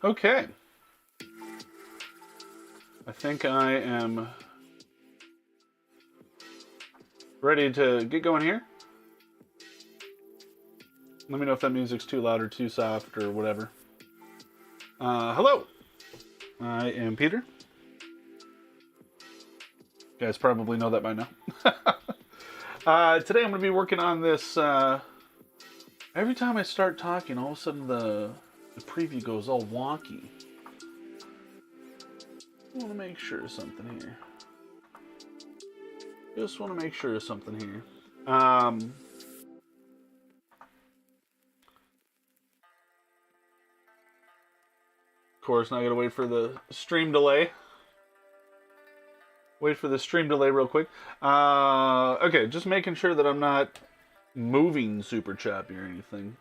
Okay. I think I am ready to get going here. Let me know if that music's too loud or too soft or whatever. Hello. I am Peter. You guys probably know that by now. Today I'm going to be working on this. Every time I start talking, all of a sudden the preview goes all wonky. I want to make sure of something here. Just want to make sure of something here. Of course, now I gotta wait for the stream delay. Wait for the stream delay real quick. Okay, just making sure that I'm not moving super choppy or anything.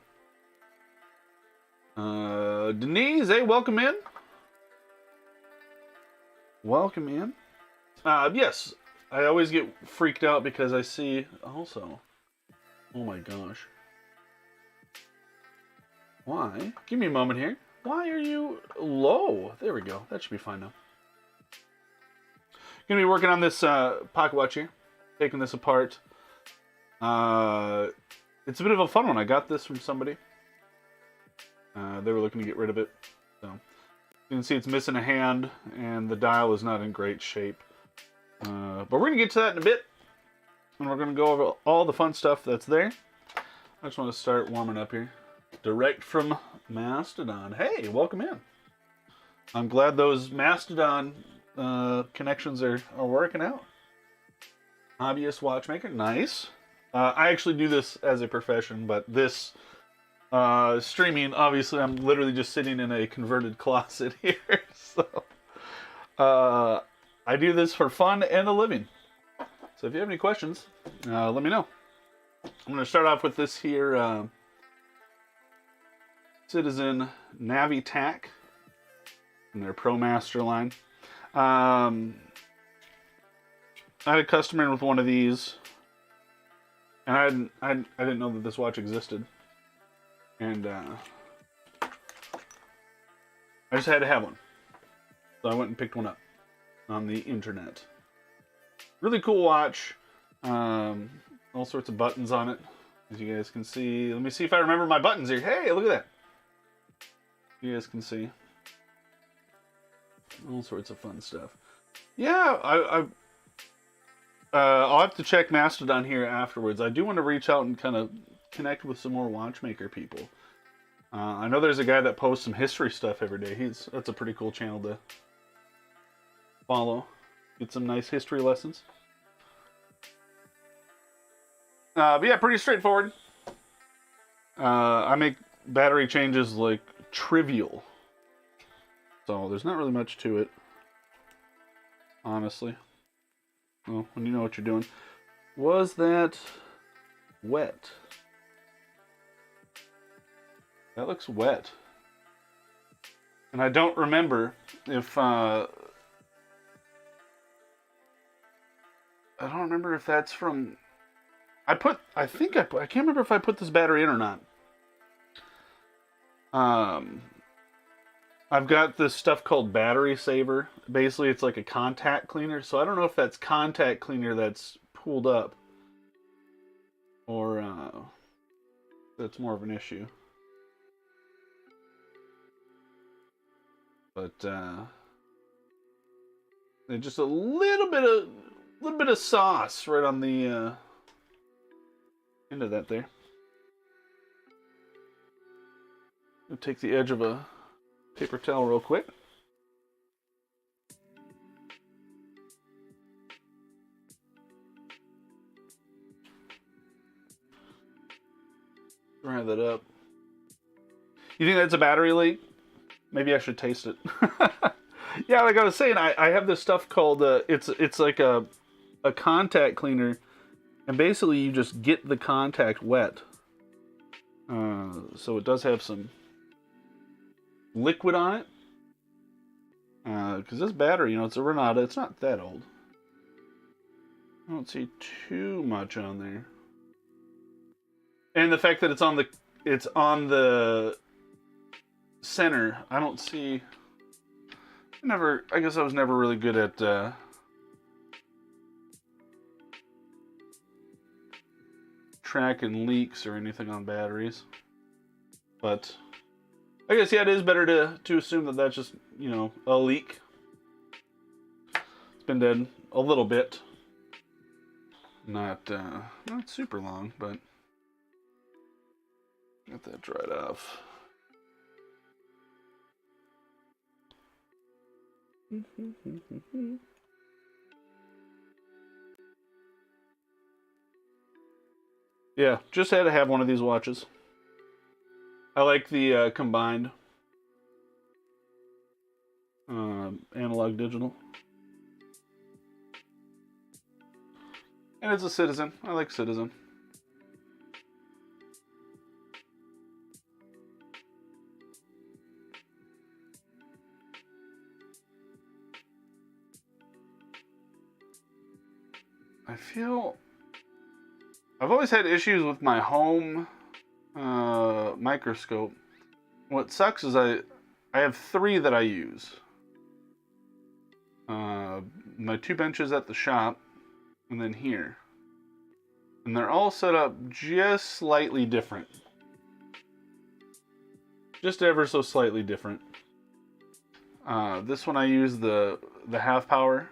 Denise, hey, welcome in. Welcome in. Yes, I always get freaked out because I see also. Oh my gosh. Why? Give me a moment here. Why are you low? There we go. That should be fine now. Gonna be working on this pocket watch here. Taking this apart. It's a bit of a fun one. I got this from somebody. They were looking to get rid of it. So you can see it's missing a hand and the dial is not in great shape. But we're gonna get to that in a bit. And we're gonna go over all the fun stuff that's there. I just want to start warming up here. Direct from Mastodon. Hey, welcome in. I'm glad those Mastodon connections are working out. Hobbyist watchmaker, nice. I actually do this as a profession, but this streaming, obviously, I'm literally just sitting in a converted closet here. So I do this for fun and a living. So if you have any questions, let me know. I'm going to start off with this here Citizen Navitac in their ProMaster line. I had a customer in with one of these, and I didn't know that this watch existed, and I just had to have one, so I went and picked one up on the internet. Really cool watch, all sorts of buttons on it, as you guys can see. Let me see if I remember my buttons here. Hey, look at that! You guys can see all sorts of fun stuff. Yeah, I'll have to check Mastodon here afterwards. I do want to reach out and kind of connect with some more watchmaker people. I know there's a guy that posts some history stuff every day. That's a pretty cool channel to follow. Get some nice history lessons. But yeah, pretty straightforward. I make battery changes like trivial. So there's not really much to it, honestly. Well, when you know what you're doing. Was that wet? That looks wet. And I don't remember if I don't remember if that's from I can't remember if I put this battery in or not. I've got this stuff called Battery Saver. Basically, it's like a contact cleaner. So I don't know if that's contact cleaner that's pulled up, or that's more of an issue. But just a little bit of sauce right on the end of that there. I'll take the edge of a paper towel real quick. Dry that up. You think that's a battery leak? Maybe I should taste it. Yeah, like I was saying, I have this stuff called it's like a contact cleaner, and basically you just get the contact wet. So it does have some liquid on it. Because this battery, it's a Renata, it's not that old. I don't see too much on there. And the fact that it's on the center, I don't see... I guess I was never really good at tracking leaks or anything on batteries. But I guess, yeah, it is better to assume that that's just, you know, a leak. It's been dead a little bit. Not super long, but get that dried off. Yeah, just had to have one of these watches. I like the combined analog digital. And it's a Citizen. I like Citizen. I feel... I've always had issues with my home microscope. What sucks is I have 3 that I use. My 2 benches at the shop, and then here. And they're all set up just slightly different. Just ever so slightly different. This one I use the half power.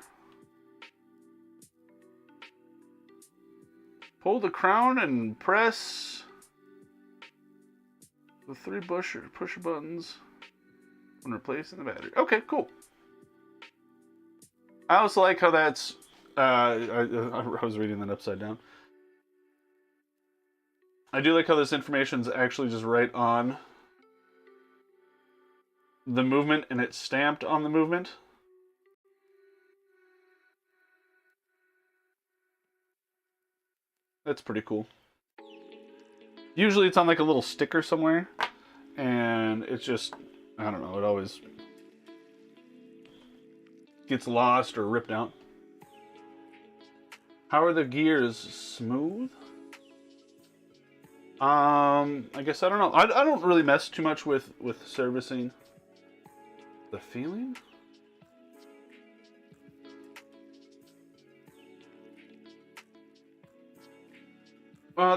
Pull the crown and press the 3 push buttons when replacing the battery. Okay, cool. I also like how that's... I was reading that upside down. I do like how this information is actually just right on the movement, and it's stamped on the movement. That's pretty cool. Usually it's on like a little sticker somewhere, and it's just, I don't know, it always gets lost or ripped out. How are the gears? Smooth? I guess I don't know. I don't really mess too much with servicing. The feeling?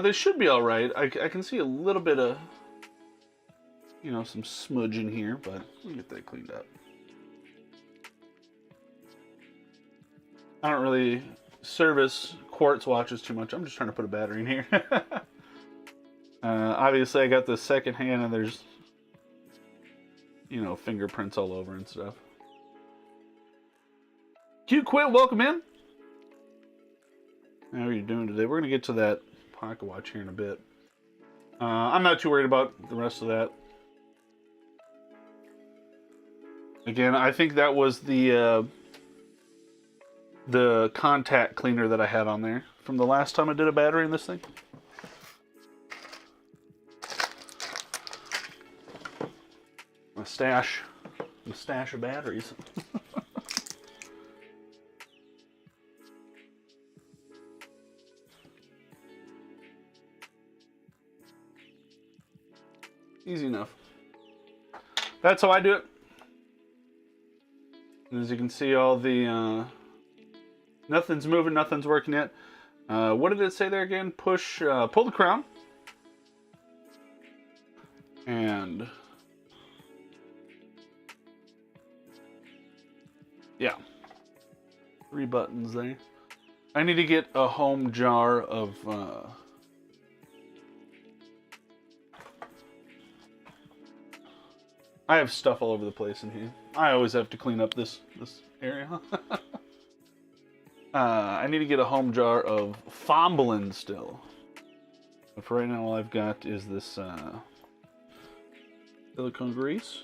They should be all right. I can see a little bit of, you know, some smudge in here, but we'll get that cleaned up. I don't really service quartz watches too much. I'm just trying to put a battery in here. Obviously, I got the second hand, and there's, you know, fingerprints all over and stuff. Q Quit, welcome in. How are you doing today? We're going to get to that pocket watch here in a bit. I'm not too worried about the rest of that. Again, I think that was the contact cleaner that I had on there from the last time I did a battery in this thing. A stash of batteries. Easy enough. That's how I do it. And as you can see, all the nothing's moving, nothing's working yet. What did it say there again? Pull the crown, and yeah, 3 buttons there. I need to get a home jar of I have stuff all over the place in here. I always have to clean up this area. I need to get a home jar of Fomblin still. But for right now, all I've got is this silicone grease,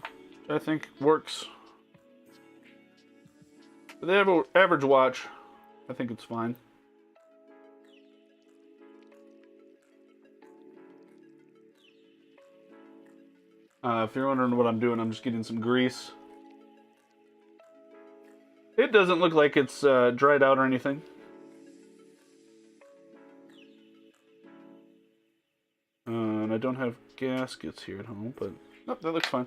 which I think works. For the average watch, I think it's fine. If you're wondering what I'm doing, I'm just getting some grease. It doesn't look like it's dried out or anything. And I don't have gaskets here at home, but Oh, that looks fine.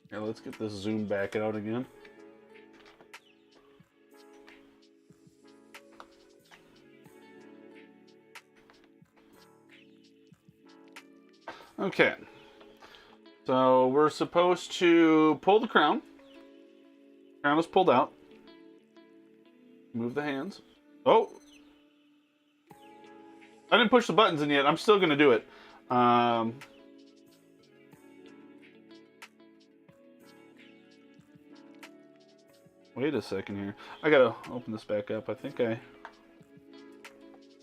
Yeah, let's get this zoom back out again. Okay. So we're supposed to pull the crown. Crown is pulled out. Move the hands. Oh! I didn't push the buttons in yet. I'm still going to do it. Wait a second here. I got to open this back up. I think I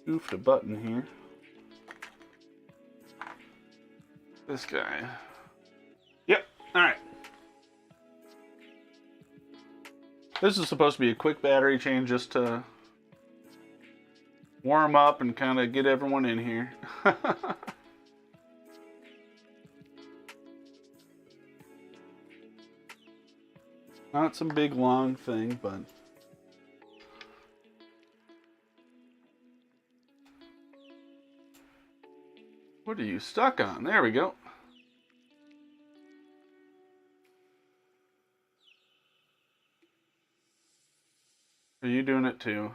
goofed a button here. This guy. Yep. All right. This is supposed to be a quick battery change just to warm up and kind of get everyone in here. Not some big long thing, but what are you stuck on? There we go. Are you doing it too?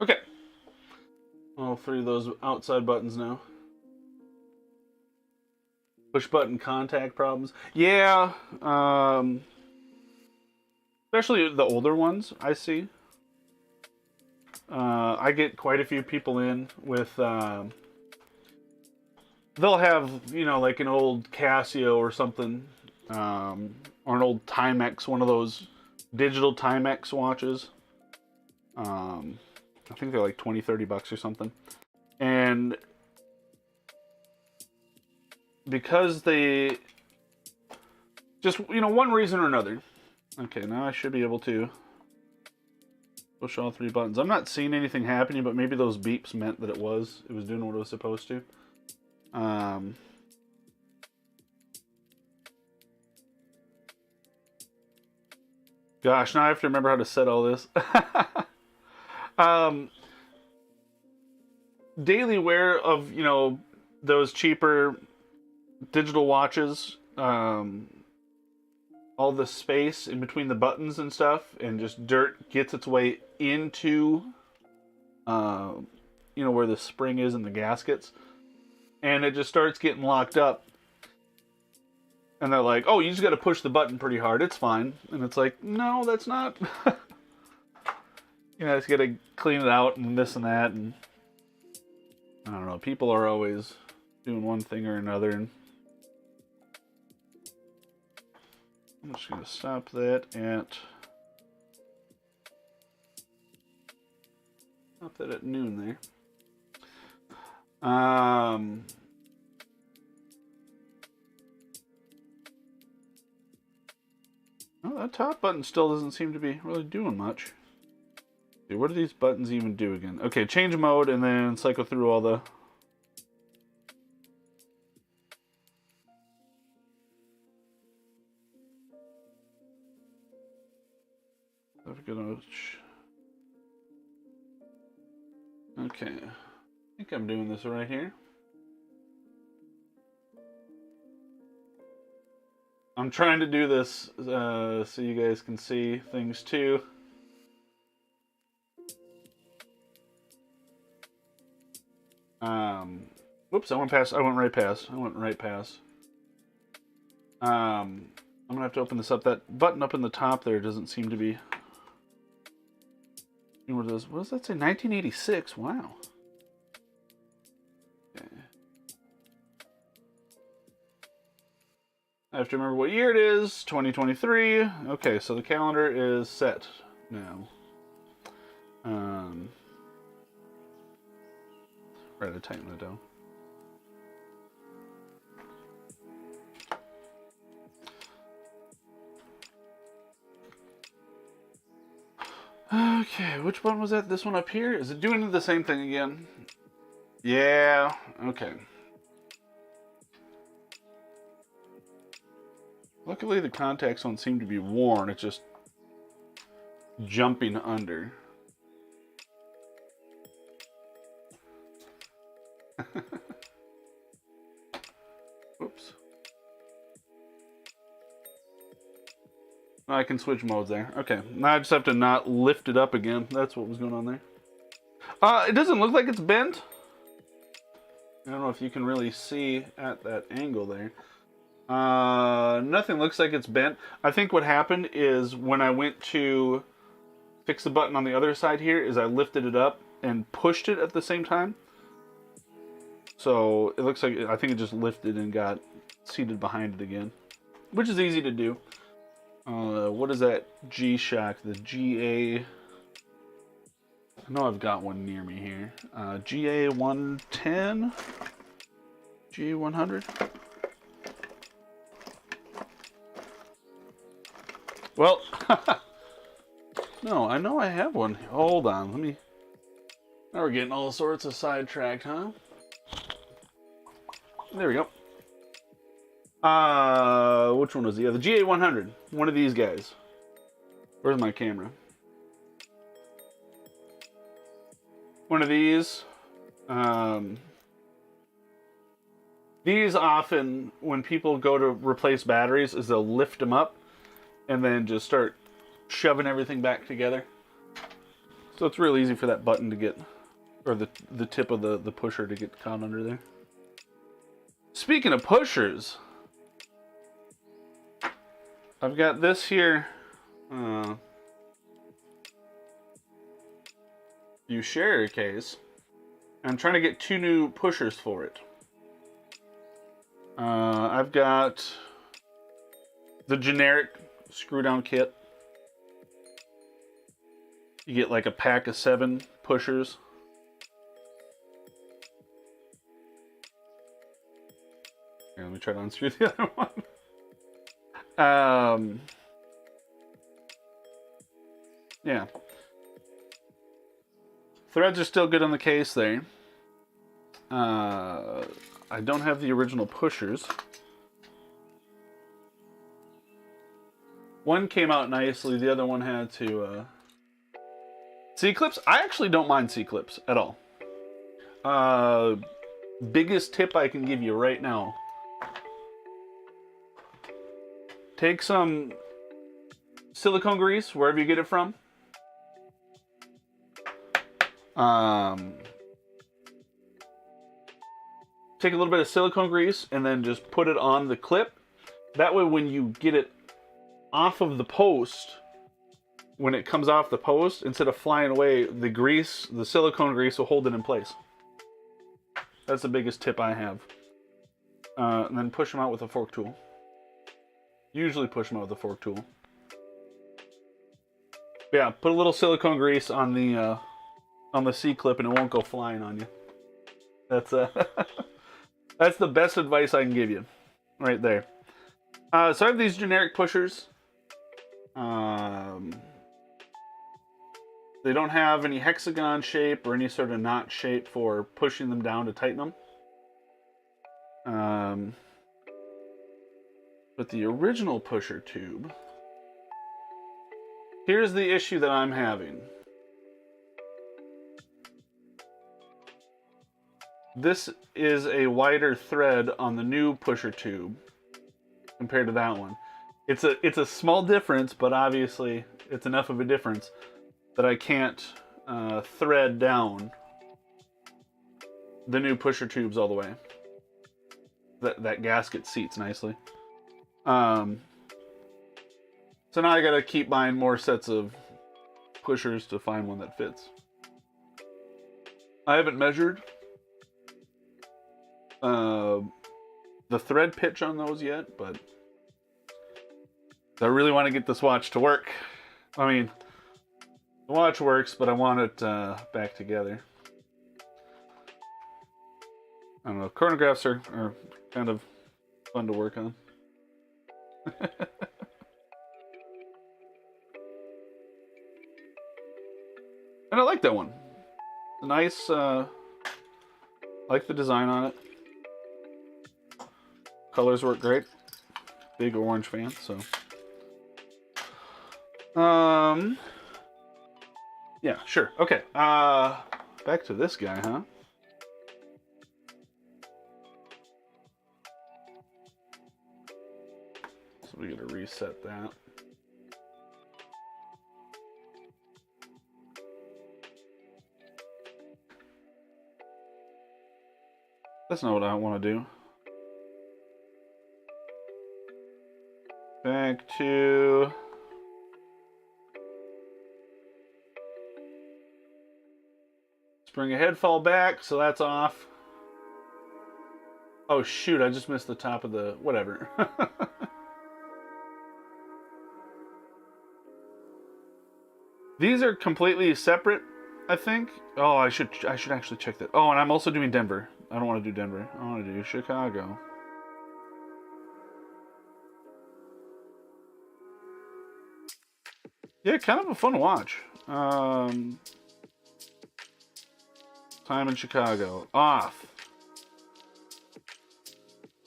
Okay. All three of those outside buttons now. Push button contact problems. Yeah. Especially the older ones, I see. I get quite a few people in with... they'll have, you know, like an old Casio or something. Or an old Timex, one of those digital Timex watches. I think they're like 20, 30 bucks or something. And because they just, you know, one reason or another. Okay, now I should be able to push all three buttons. I'm not seeing anything happening, but maybe those beeps meant that it was doing what it was supposed to. Gosh, now I have to remember how to set all this. Daily wear of, you know, those cheaper digital watches, all the space in between the buttons and stuff, and just dirt gets its way into, you know, where the spring is in the gaskets, and it just starts getting locked up. And they're like, oh, you just got to push the button pretty hard. It's fine. And it's like, no, that's not. You know, just got to clean it out and this and that. And I don't know. People are always doing one thing or another. And I'm just going to stop that at noon there. Well, that top button still doesn't seem to be really doing much. Okay, what do these buttons even do again? Okay, change mode and then cycle through all the... Okay, I think I'm doing this right here. I'm trying to do this so you guys can see things too. Whoops, I went right past. I'm gonna have to open this up. That button up in the top there doesn't seem to be... What does that say? 1986. Wow. Okay. I have to remember what year it is. 2023. Okay, so the calendar is set now. Right, to tighten that down. Okay, which one was that? This one up here? Is it doing the same thing again? Yeah, okay. Luckily, the contacts don't seem to be worn. It's just jumping under. Oops. I can switch modes there. Okay, now I just have to not lift it up again. That's what was going on there. It doesn't look like it's bent. I don't know if you can really see at that angle there. Nothing looks like it's bent. I think what happened is when I went to fix the button on the other side here is I lifted it up and pushed it at the same time. So it looks like, I think it just lifted and got seated behind it again, which is easy to do. What is that G-Shock? The GA... I know I've got one near me here. GA110? G100? Well, no, I know I have one. Hold on, let me... Now we're getting all sorts of sidetracked, huh? There we go. Which one was the other? The GA100. One of these guys. Where's my camera? One of these. These often, when people go to replace batteries, is they'll lift them up and then just start shoving everything back together. So it's real easy for that button to get, or the tip of the pusher to get caught under there. Speaking of pushers, I've got this here. You share a case. I'm trying to get 2 new pushers for it. I've got the generic screw down kit. You get like a pack of 7 pushers. Here, let me try to unscrew the other one. Yeah. Threads are still good on the case there. I don't have the original pushers. One came out nicely, the other one had to... C-clips? I actually don't mind C-clips at all. Biggest tip I can give you right now. Take some silicone grease, wherever you get it from. Take a little bit of silicone grease and then just put it on the clip. That way when you get it off of the post, when it comes off the post, instead of flying away, the grease, the silicone grease will hold it in place. That's the biggest tip I have. And then push them out with a fork tool. Usually push them out with a fork tool. Yeah, put a little silicone grease on the C-clip and it won't go flying on you. That's that's the best advice I can give you, right there. So I have these generic pushers. They don't have any hexagon shape or any sort of knot shape for pushing them down to tighten them. But the original pusher tube, here's the issue that I'm having. This is a wider thread on the new pusher tube compared to that one. It's a small difference, but obviously it's enough of a difference that I can't thread down the new pusher tubes all the way. That gasket seats nicely. So now I gotta keep buying more sets of pushers to find one that fits. I haven't measured the thread pitch on those yet, but I really want to get this watch to work. I mean, the watch works, but I want it back together. I don't know, chronographs are kind of fun to work on. And I like that one. It's nice, I like the design on it. Colors work great. big orange fan, so. Yeah, sure. Okay. Back to this guy, huh? So we gotta reset that. That's not what I want to do. Back to... Spring ahead, fall back, so that's off. Oh shoot, I just missed the top of the... whatever. These are completely separate, I think. Oh, I should actually check that. Oh, and I'm also doing Denver. I don't want to do Denver. I want to do Chicago. Yeah, kind of a fun watch. Time in Chicago. Off.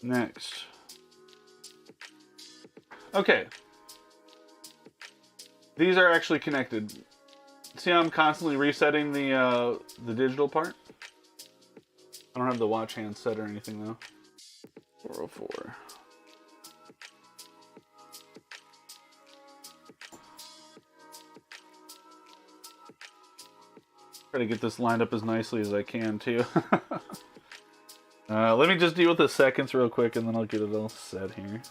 Next. Okay. These are actually connected. See how I'm constantly resetting the digital part? I don't have the watch hand set or anything though. 404. Try to get this lined up as nicely as I can too. Let me just deal with the seconds real quick and then I'll get it all set here.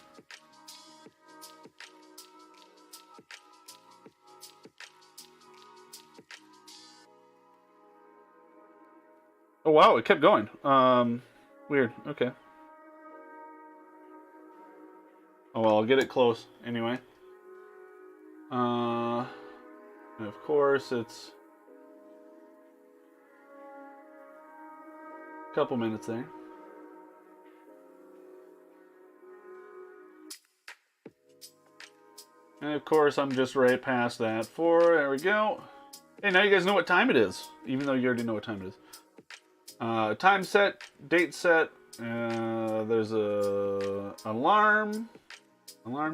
Oh wow, it kept going. Weird. Okay. Oh well, I'll get it close anyway. And of course it's a couple minutes there. And of course I'm just right past that. There we go. Hey, now you guys know what time it is, even though you already know what time it is. Time set, date set. There's a alarms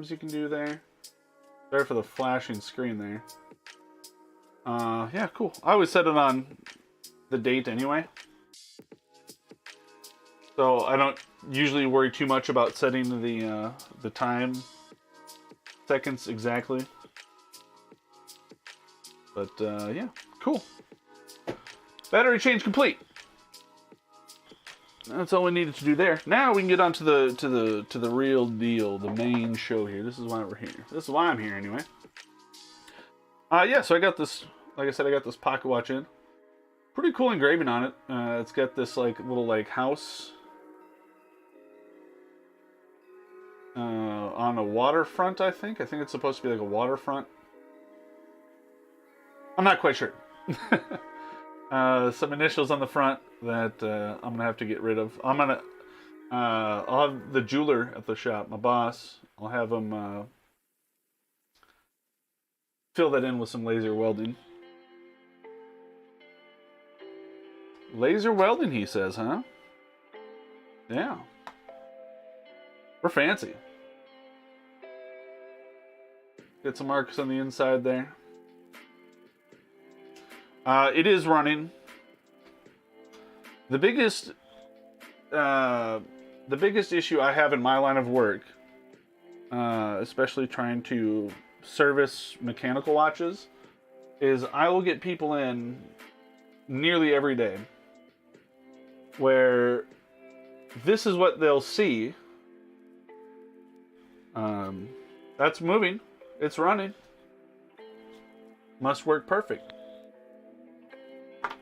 you can do there. Sorry for the flashing screen there. Yeah, cool. I always set it on the date anyway, so I don't usually worry too much about setting the time seconds exactly. But yeah, cool. Battery change complete. That's all we needed to do there. Now we can get on to the real deal, the main show here. This is why we're here. This is why I'm here anyway. Yeah, so I got this, like I said, I got this pocket watch in. Pretty cool engraving on it. It's got this like little like house on a waterfront, I think. I think it's supposed to be like a waterfront. I'm not quite sure. Some initials on the front that I'm gonna have to get rid of. I'll have the jeweler at the shop, my boss. I'll have him fill that in with some laser welding. Laser welding, he says, huh? Yeah. We're fancy. Get some marks on the inside there. It is running. The biggest issue I have in my line of work, especially trying to service mechanical watches, is I will get people in nearly every day where this is what they'll see. That's moving. It's running. Must work perfect.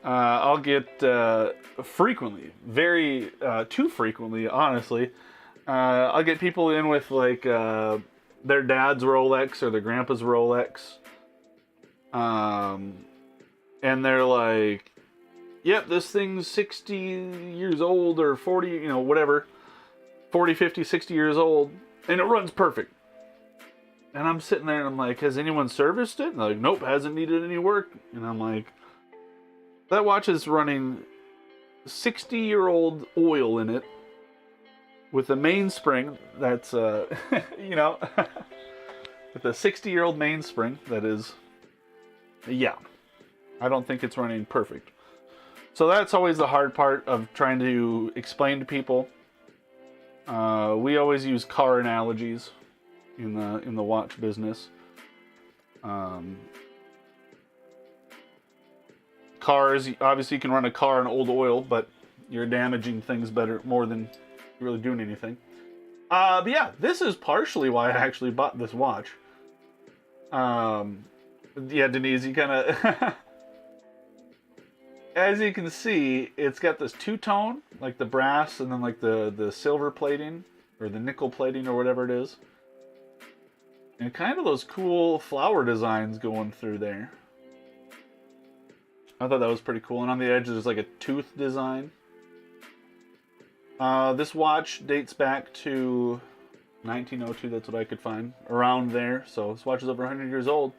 I'll get frequently, too frequently, honestly. I'll get people in with like their dad's Rolex or their grandpa's Rolex, and they're like, "Yep, this thing's 60 years old or 40, you know, whatever, 40, 50, 60 years old, and it runs perfect." And I'm sitting there and I'm like, "Has anyone serviced it?" And they're like, "Nope, hasn't needed any work." And I'm like, that watch is running 60-year-old oil in it with a mainspring that's, you know, with a 60-year-old mainspring that is, yeah, I don't think it's running perfect. So that's always the hard part of trying to explain to people. We always use car analogies in the watch business. Cars, obviously you can run a car on old oil, but you're damaging things more than you're really doing anything. But yeah, this is partially why I actually bought this watch. Yeah, Denise, you kind of... As you can see, it's got this two-tone, like the brass and then like the silver plating, or the nickel plating, or whatever it is. And kind of those cool flower designs going through there. I thought that was pretty cool. And on the edge, there's like a tooth design. This watch dates back to 1902. That's what I could find. Around there. So this watch is over 100 years old.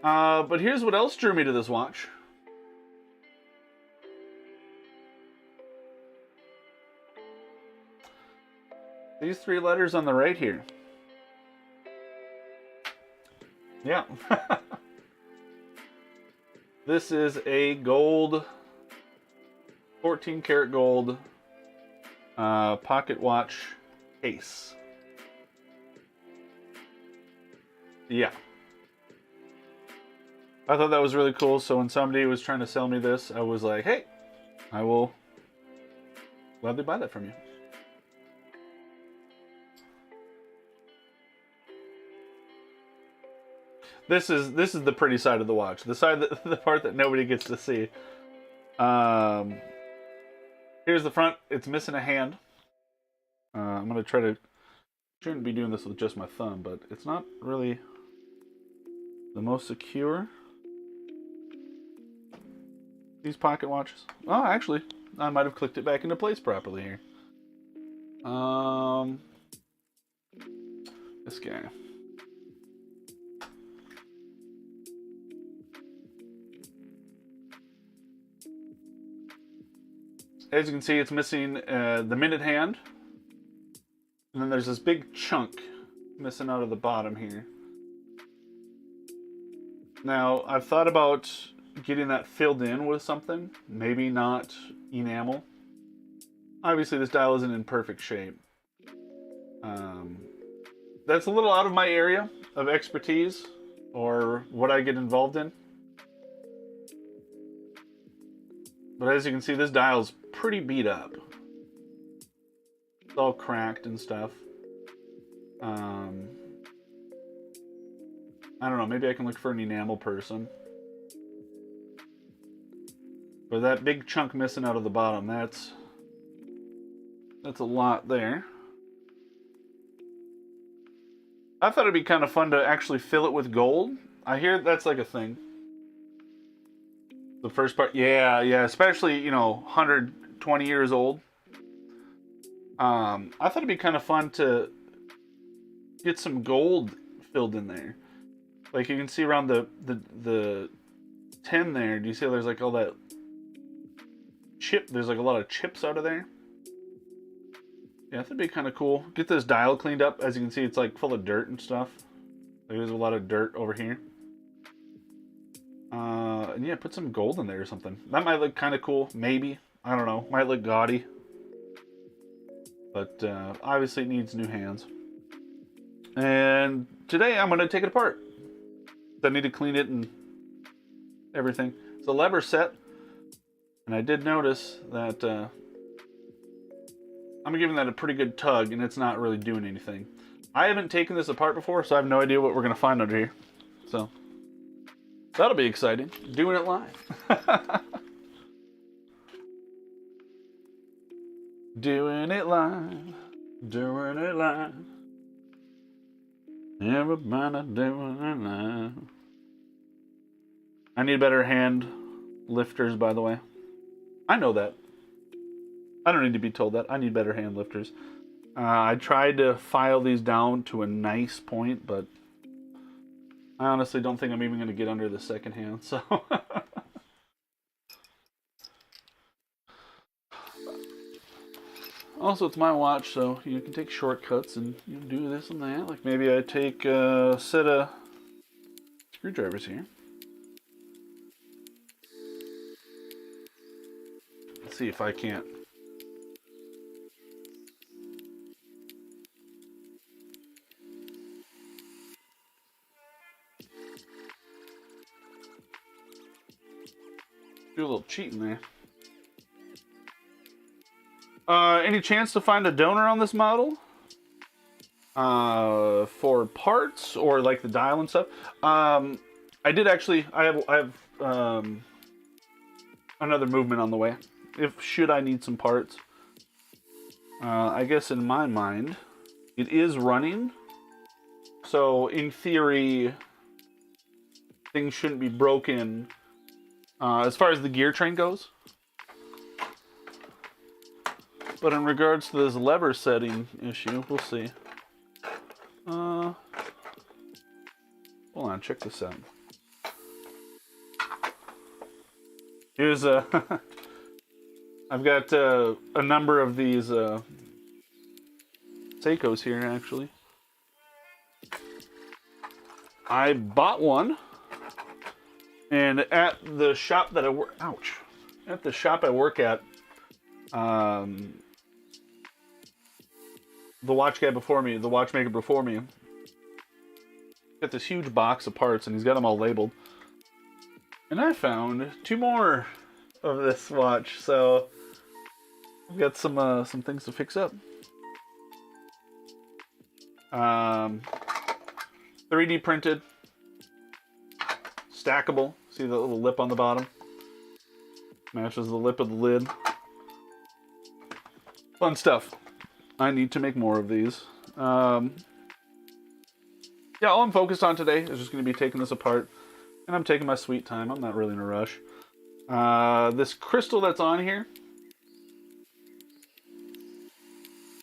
But here's what else drew me to this watch. These three letters on the right here. Yeah. This is a gold, 14 karat gold pocket watch case. Yeah. I thought that was really cool. So when somebody was trying to sell me this, I was like, hey, I will gladly buy that from you. This is the pretty side of the watch. The side the part that nobody gets to see. Here's the front. It's missing a hand. I'm gonna try to. Shouldn't be doing this with just my thumb, but it's not really the most secure. These pocket watches. Oh, actually, I might have clicked it back into place properly here. This guy. As you can see, it's missing the minute hand. And then there's this big chunk missing out of the bottom here. Now, I've thought about getting that filled in with something. Maybe not enamel. Obviously, this dial isn't in perfect shape. That's a little out of my area of expertise or what I get involved in. But as you can see, this dial's pretty beat up. It's all cracked and stuff. I don't know, maybe I can look for an enamel person. But that big chunk missing out of the bottom, that's a lot there. I thought it'd be kind of fun to actually fill it with gold. I hear that's like a thing. The first part, yeah, especially, you know, 120 years old. I thought it'd be kind of fun to get some gold filled in there. Like you can see around the tin there. Do you see there's like all that chip? There's like a lot of chips out of there. Yeah, that'd be kind of cool. Get this dial cleaned up. As you can see, it's like full of dirt and stuff. There's a lot of dirt over here. And yeah, put some gold in there or something. That might look kind of cool. Maybe. I don't know. Might look gaudy. But obviously it needs new hands. And today I'm going to take it apart. I need to clean it and everything. It's a lever set. And I did notice that I'm giving that a pretty good tug and it's not really doing anything. I haven't taken this apart before, so I have no idea what we're going to find under here. So that'll be exciting. Doing it live. Doing it live. Doing it live. Everybody doing it live. I need better hand lifters, by the way. I know that. I don't need to be told that. I need better hand lifters. I tried to file these down to a nice point, but I honestly don't think I'm even going to get under the second hand, so... Also, it's my watch, so you can take shortcuts and you do this and that. Like maybe I take a set of screwdrivers here. Let's see if I can't. Do a little cheating there. Any chance to find a donor on this model? For parts or like the dial and stuff? I did actually. I have another movement on the way. If should I need some parts? I guess in my mind, it is running. So in theory, things shouldn't be broken. As far as the gear train goes. But in regards to this lever setting issue, we'll see. Hold on, check this out. Here's a... I've got a number of these Seikos here, actually. I bought one. And at the shop that I work... Ouch. At the shop I work at, the watch guy before me, the watchmaker before me, got this huge box of parts, and he's got them all labeled. And I found 2 more of this watch, so I've got some things to fix up. 3D printed, stackable. See the little lip on the bottom? Matches the lip of the lid. Fun stuff. I need to make more of these. Yeah, all I'm focused on today is just going to be taking this apart. And I'm taking my sweet time. I'm not really in a rush. This crystal that's on here,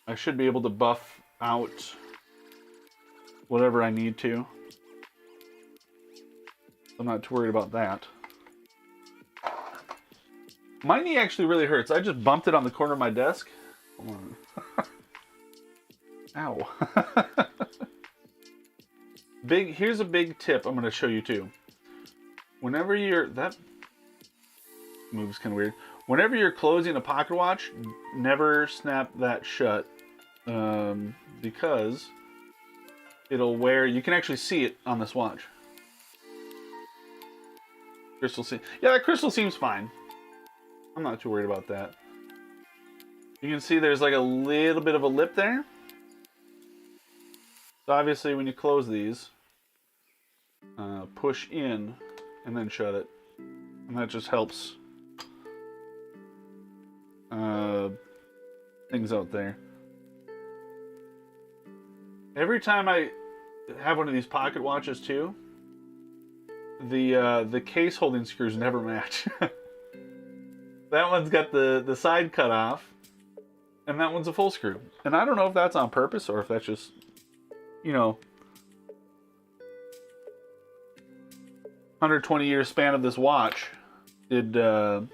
I should be able to buff out whatever I need to. I'm not too worried about that. My knee actually really hurts. I just bumped it on the corner of my desk. Hold on. Ow. Here's a big tip I'm going to show you too. Whenever you're... That moves kind of weird. Whenever you're closing a pocket watch, never snap that shut. Because it'll wear... You can actually see it on this watch. Crystal seam. Yeah, that crystal seems fine. I'm not too worried about that. You can see there's like a little bit of a lip there. So obviously when you close these, push in and then shut it. And that just helps things out there. Every time I have one of these pocket watches too, the case holding screws never match. That one's got the side cut off, and that one's a full screw. And I don't know if that's on purpose or if that's just, you know, 120-year span of this watch. Did a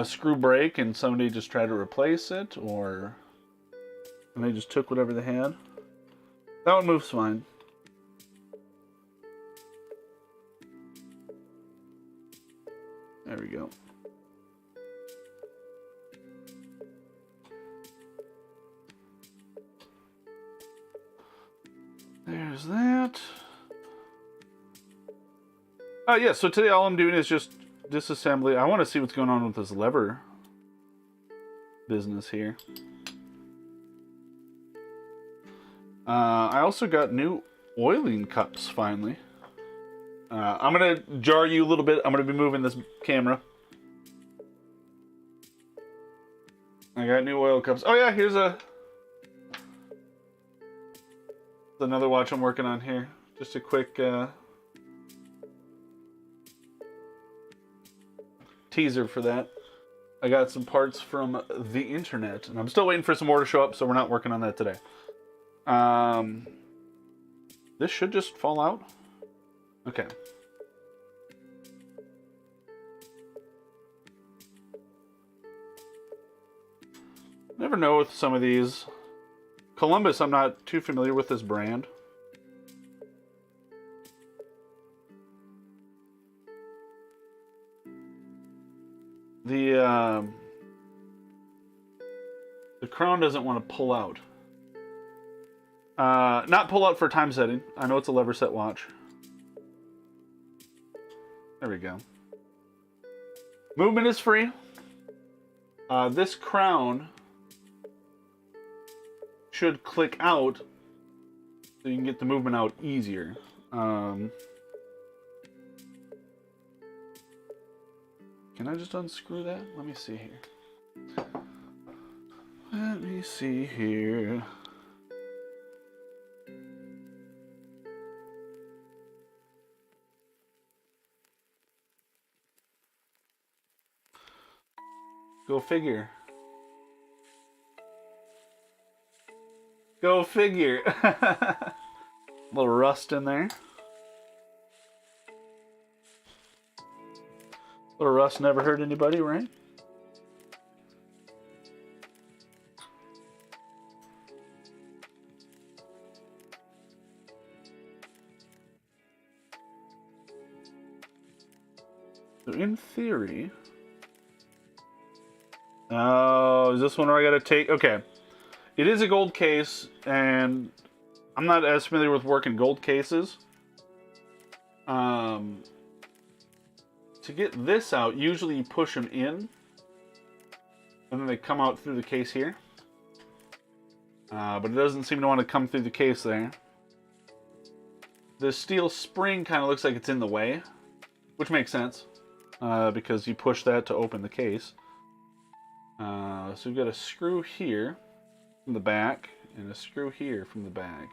screw break and somebody just tried to replace it, or and they just took whatever they had? That one moves fine. There we go. There's that. Oh yeah, so today all I'm doing is just disassembly. I want to see what's going on with this lever business here. I also got new oiling cups finally. I'm going to jar you a little bit. I'm going to be moving this camera. I got new oil cups. Oh yeah, here's another watch I'm working on here. Just a quick teaser for that. I got some parts from the internet, and I'm still waiting for some more to show up, so we're not working on that today. This should just fall out. Okay. Never know with some of these. Columbus, I'm not too familiar with this brand. The crown doesn't want to pull out. Not pull out for time setting. I know it's a lever set watch. There we go. Movement is free. This crown should click out so you can get the movement out easier. Can I just unscrew that? Let me see here. Let me see here. Go figure. Go figure. A little rust in there. A little rust never hurt anybody, right? So in theory... Oh, is this one where I gotta take... Okay. It is a gold case, and I'm not as familiar with working gold cases. To get this out, usually you push them in, and then they come out through the case here. But it doesn't seem to want to come through the case there. The steel spring kind of looks like it's in the way, which makes sense, because you push that to open the case. So we've got a screw here from the back and a screw here from the back.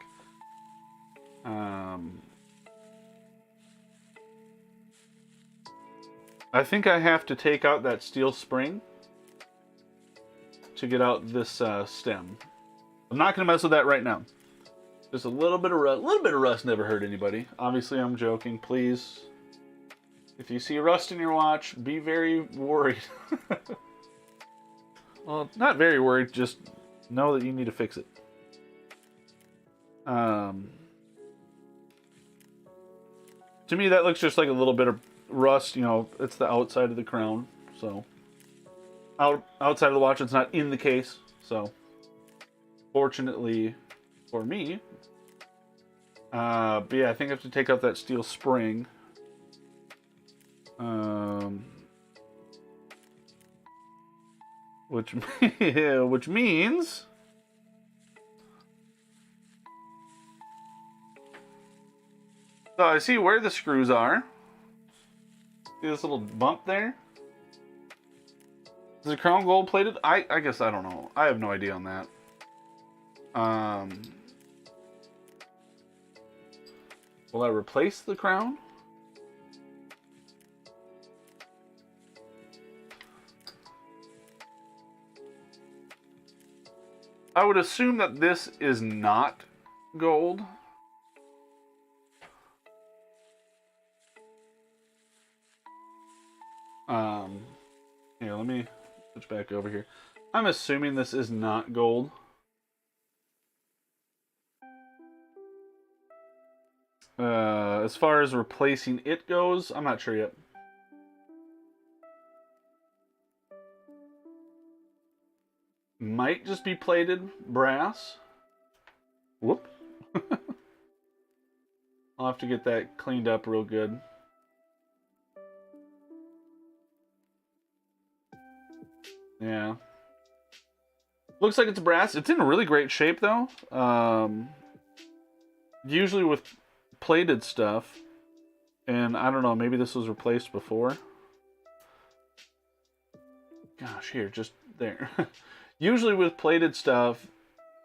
I think I have to take out that steel spring to get out this stem. I'm not going to mess with that right now. Just a little bit of rust. A little bit of rust never hurt anybody. Obviously, I'm joking. Please, if you see rust in your watch, be very worried. Well, not very worried, just know that you need to fix it. To me, that looks just like a little bit of rust. You know, it's the outside of the crown. So, outside of the watch, it's not in the case. So, fortunately for me. But yeah, I think I have to take out that steel spring. Which means so I see where the screws are. See this little bump there? Is the crown gold plated? I guess I don't know. I have no idea on that. Will I replace the crown? I would assume that this is not gold. Here, let me switch back over here. I'm assuming this is not gold. As far as replacing it goes, I'm not sure yet. Might just be plated brass. Whoop. I'll have to get that cleaned up real good. Yeah. Looks like it's brass. It's in really great shape, though. Usually with plated stuff, and I don't know, maybe this was replaced before. Gosh, here, just there. Usually with plated stuff,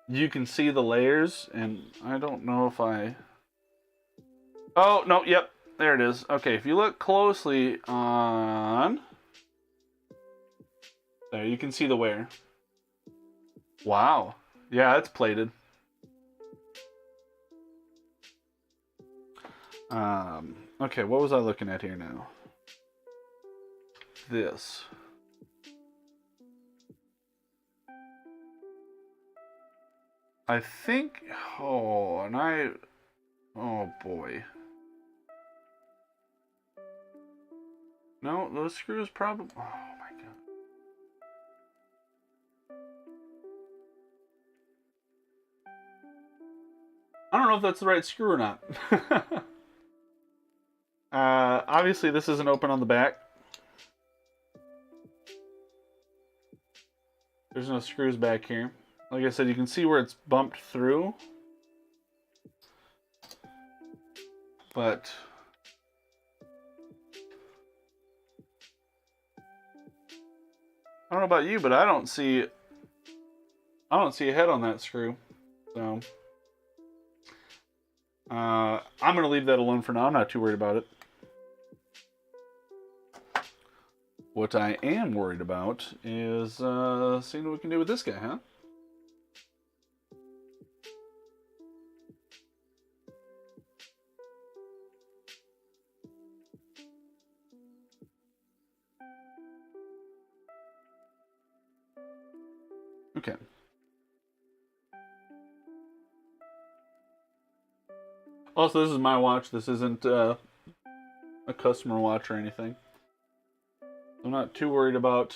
you can see the layers, and I don't know if I... Oh, no, yep, there it is. Okay, if you look closely on... There, you can see the wear. Wow. Yeah, it's plated. Okay, what was I looking at here now? This. I think, oh boy. No, those screws probably, oh my god. I don't know if that's the right screw or not. Obviously this isn't open on the back. There's no screws back here. Like I said, you can see where it's bumped through. But I don't know about you, but I don't see a head on that screw. So I'm gonna leave that alone for now. I'm not too worried about it. What I am worried about is seeing what we can do with this guy, huh? Okay. Also, this is my watch. This isn't a customer watch or anything. I'm not too worried about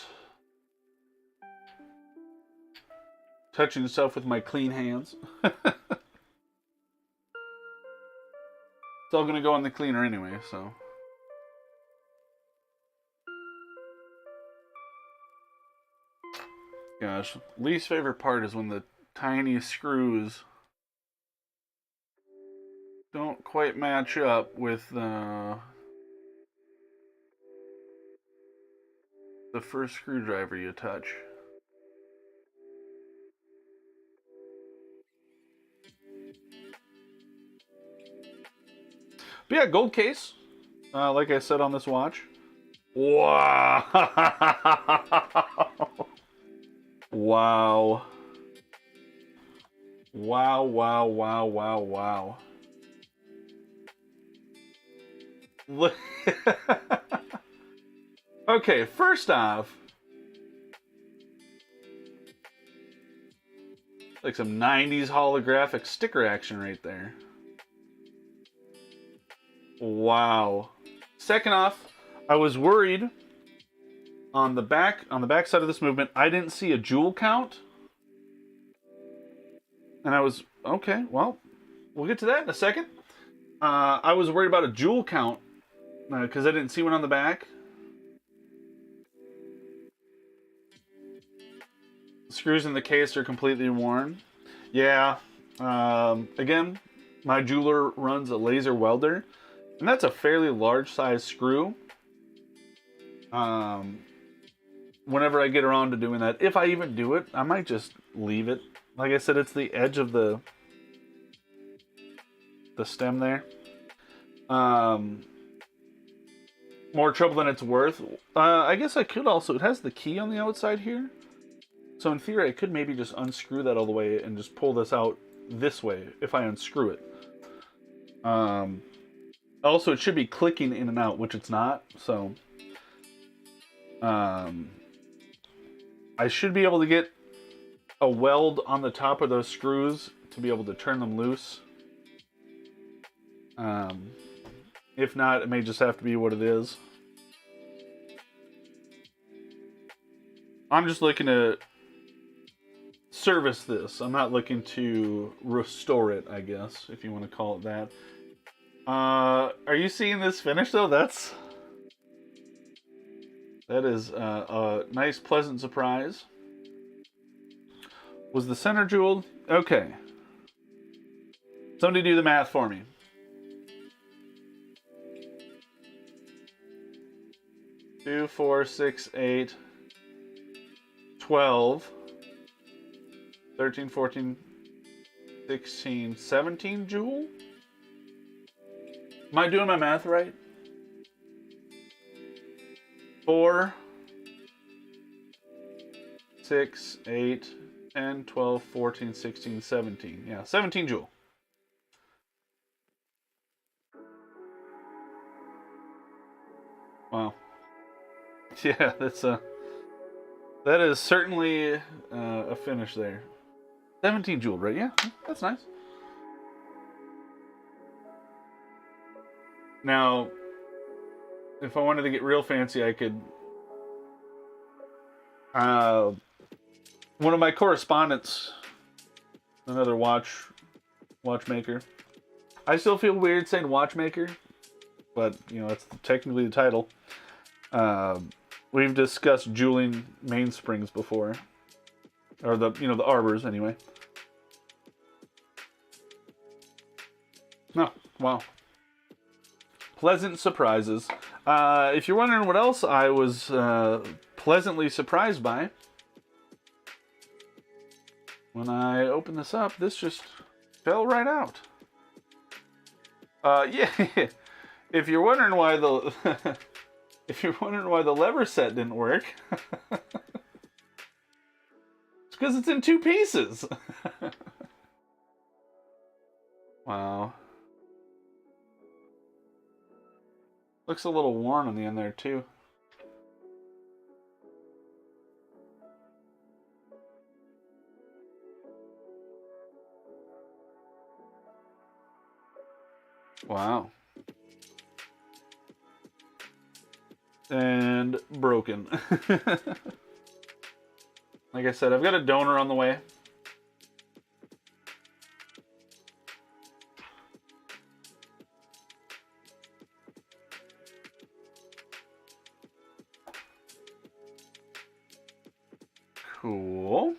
touching stuff with my clean hands. It's all gonna go in the cleaner anyway, so. Gosh, least favorite part is when the tiny screws don't quite match up with the first screwdriver you touch. But yeah, gold case, like I said on this watch. Wow. Wow. Wow, wow, wow, wow, wow. Look. Okay, first off, like some 90s holographic sticker action right there. Wow. Second off, I was worried on the back side of this movement, I didn't see a jewel count. And I was, okay, well, we'll get to that in a second. I was worried about a jewel count because I didn't see one on the back. Screws in the case are completely worn. Yeah. Again, my jeweler runs a laser welder, and that's a fairly large size screw. Whenever I get around to doing that, if I even do it, I might just leave it. Like I said, it's the edge of the stem there. More trouble than it's worth. I guess I could also, it has the key on the outside here. So in theory, I could maybe just unscrew that all the way and just pull this out this way if I unscrew it. Also, it should be clicking in and out, which it's not. So I should be able to get a weld on the top of those screws to be able to turn them loose. If not, it may just have to be what it is. I'm just looking to service this. I'm not looking to restore it, I guess, if you want to call it that. Are you seeing this finish, though? That is a nice, pleasant surprise. Was the center jeweled? Okay. Somebody do the math for me. 2, 4, 6, 8, 12, 13, 14, 16, 17 jewel? Am I doing my math right? 4, 6, 8, 10, 12, 14, 16, 17. Yeah, 17 jewel. Wow. Yeah, that is certainly a finish there. 17 jeweled, right? Yeah, that's nice. Now, if I wanted to get real fancy, I could... one of my correspondents, another watchmaker. I still feel weird saying watchmaker, but, you know, that's technically the title. We've discussed jeweling mainsprings before. Or the arbors, anyway. Oh, wow. Pleasant surprises. If you're wondering what else I was pleasantly surprised by, when I opened this up, this just fell right out. Yeah. If you're wondering why the lever set didn't work, it's because it's in 2 pieces. Wow. Looks a little worn on the end there too. Wow. And broken. Like I said, I've got a donor on the way. Cool.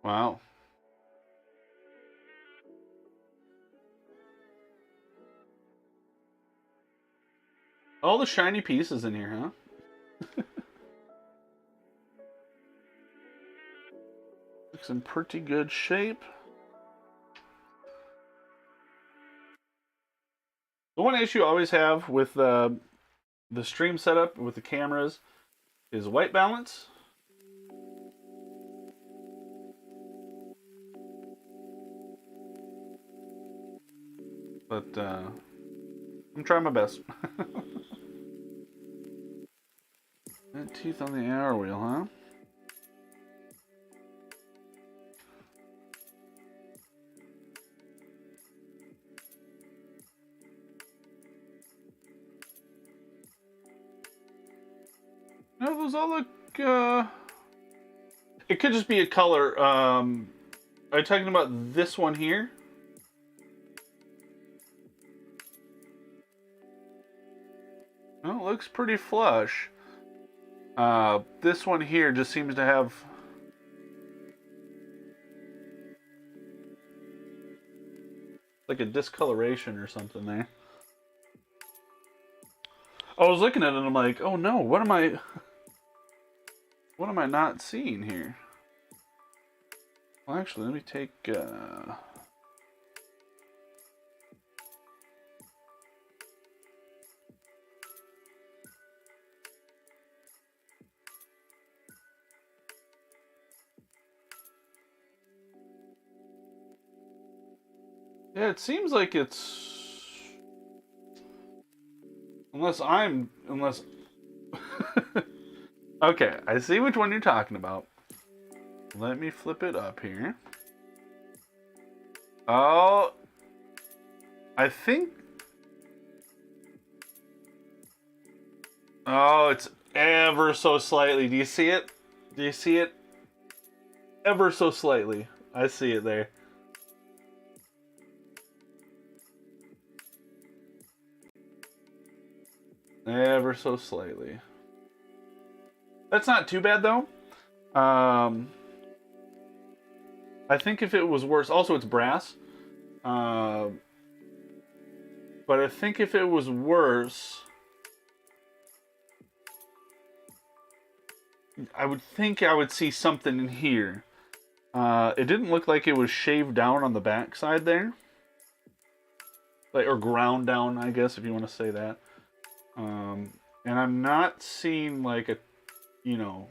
Wow. All the shiny pieces in here, huh? Looks in pretty good shape. The one issue I always have with the stream setup with the cameras is white balance. But I'm trying my best. That teeth on the hour wheel, huh? No, those all look, it could just be a color. Are you talking about this one here? Well, it looks pretty flush. This one here just seems to have... like a discoloration or something there. I was looking at it and I'm like, oh no, what am I not seeing here? Well, actually, let me take, yeah, it seems like it's... Unless... Okay, I see which one you're talking about. Let me flip it up here. Oh, I think... Oh, it's ever so slightly. Do you see it? Do you see it? Ever so slightly. I see it there. Ever so slightly. That's not too bad, though. I think if it was worse... Also, it's brass. But I think if it was worse... I would think I would see something in here. It didn't look like it was shaved down on the back side there. like, or ground down, I guess, if you want to say that. And I'm not seeing like a, you know,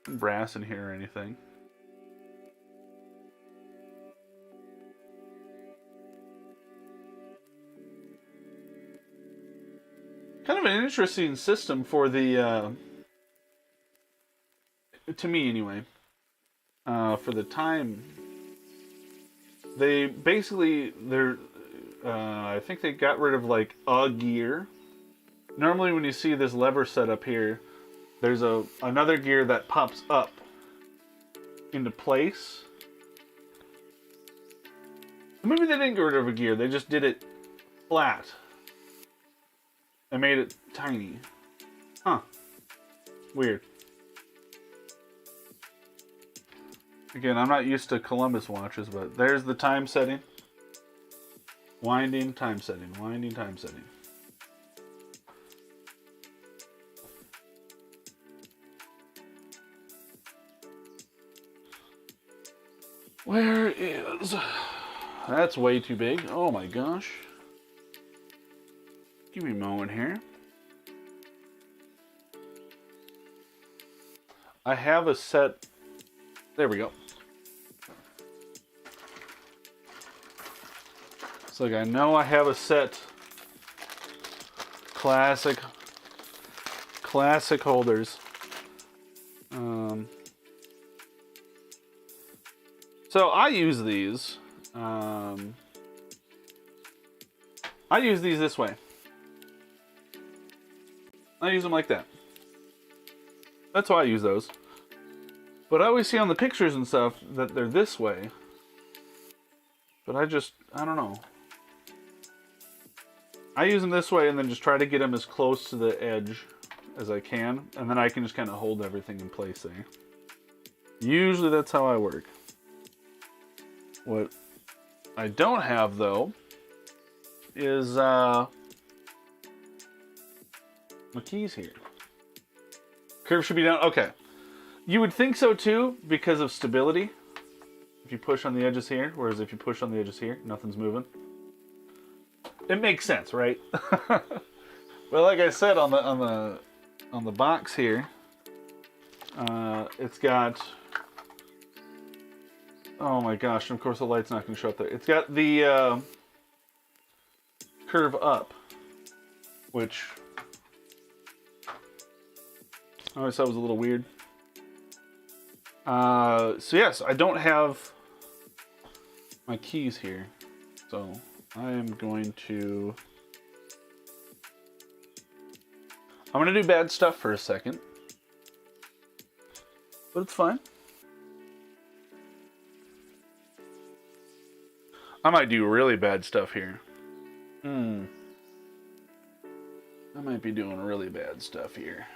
brass in here or anything. Kind of an interesting system for the, to me anyway, for the time. They basically, I think they got rid of like a gear. Normally when you see this lever set up here, there's another gear that pops up into place. Maybe they didn't get rid of a gear, they just did it flat. They made it tiny. Huh. Weird. Again, I'm not used to Columbus watches, but there's the time setting. Winding, time setting. Winding, time setting. Where is... That's way too big. Oh my gosh. Give me a moment here. I have a set... There we go. It's like I know I have a set classic holders. So I use these. I use these this way. I use them like that. That's why I use those. But I always see on the pictures and stuff that they're this way. But I don't know. I use them this way and then just try to get them as close to the edge as I can. And then I can just kind of hold everything in place there. Usually that's how I work. What I don't have, though, is my keys here. Curve should be down. Okay. You would think so, too, because of stability. If you push on the edges here, whereas if you push on the edges here, nothing's moving. It makes sense, right? Well, like I said on the box here, it's got... Oh my gosh, and of course the light's not going to show up there. It's got the curve up, which I always thought was a little weird. So yes, I don't have my keys here. So I am going to... I'm going to do bad stuff for a second. But it's fine. I might do really bad stuff here. I might be doing really bad stuff here.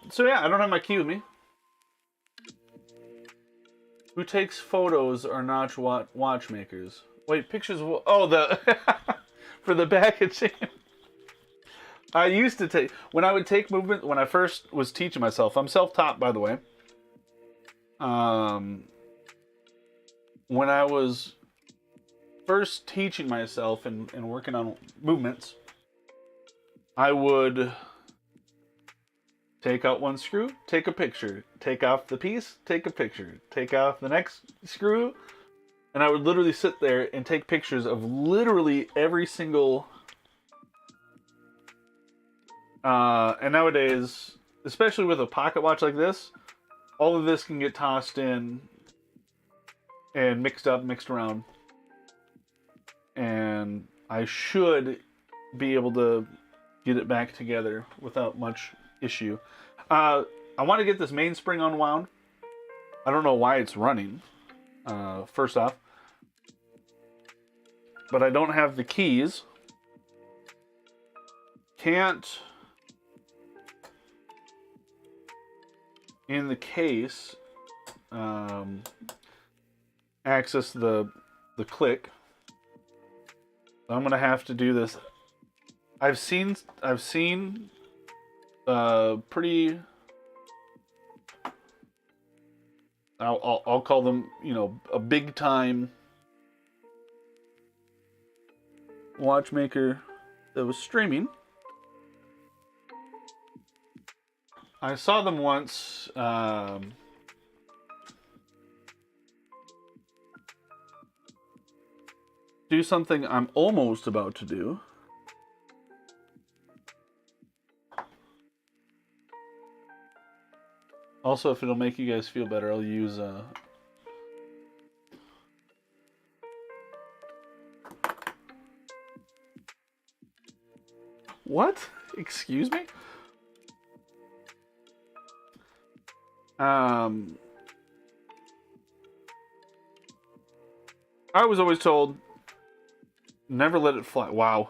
So yeah, I don't have my key with me. Who takes photos are not watchmakers. Wait, pictures will... Oh, the... for the packaging. I used to take... When I would take movement... When I first was teaching myself... I'm self-taught, by the way. When I was first teaching myself and working on movements, I would take out one screw, take a picture, take off the piece, take a picture, take off the next screw, and I would literally sit there and take pictures of literally every single... and nowadays, especially with a pocket watch like this, all of this can get tossed in and mixed around. And I should be able to get it back together without much issue. I want to get this mainspring unwound. I don't know why it's running, first off. But I don't have the keys. Can't... In the case, access the click. So I'm gonna have to do this. I've seen pretty. I'll call them, you know, a big time watchmaker that was streaming. I saw them once. Do something I'm almost about to do. Also, if it'll make you guys feel better, I'll use What? Excuse me? I was always told, never let it fly. Wow.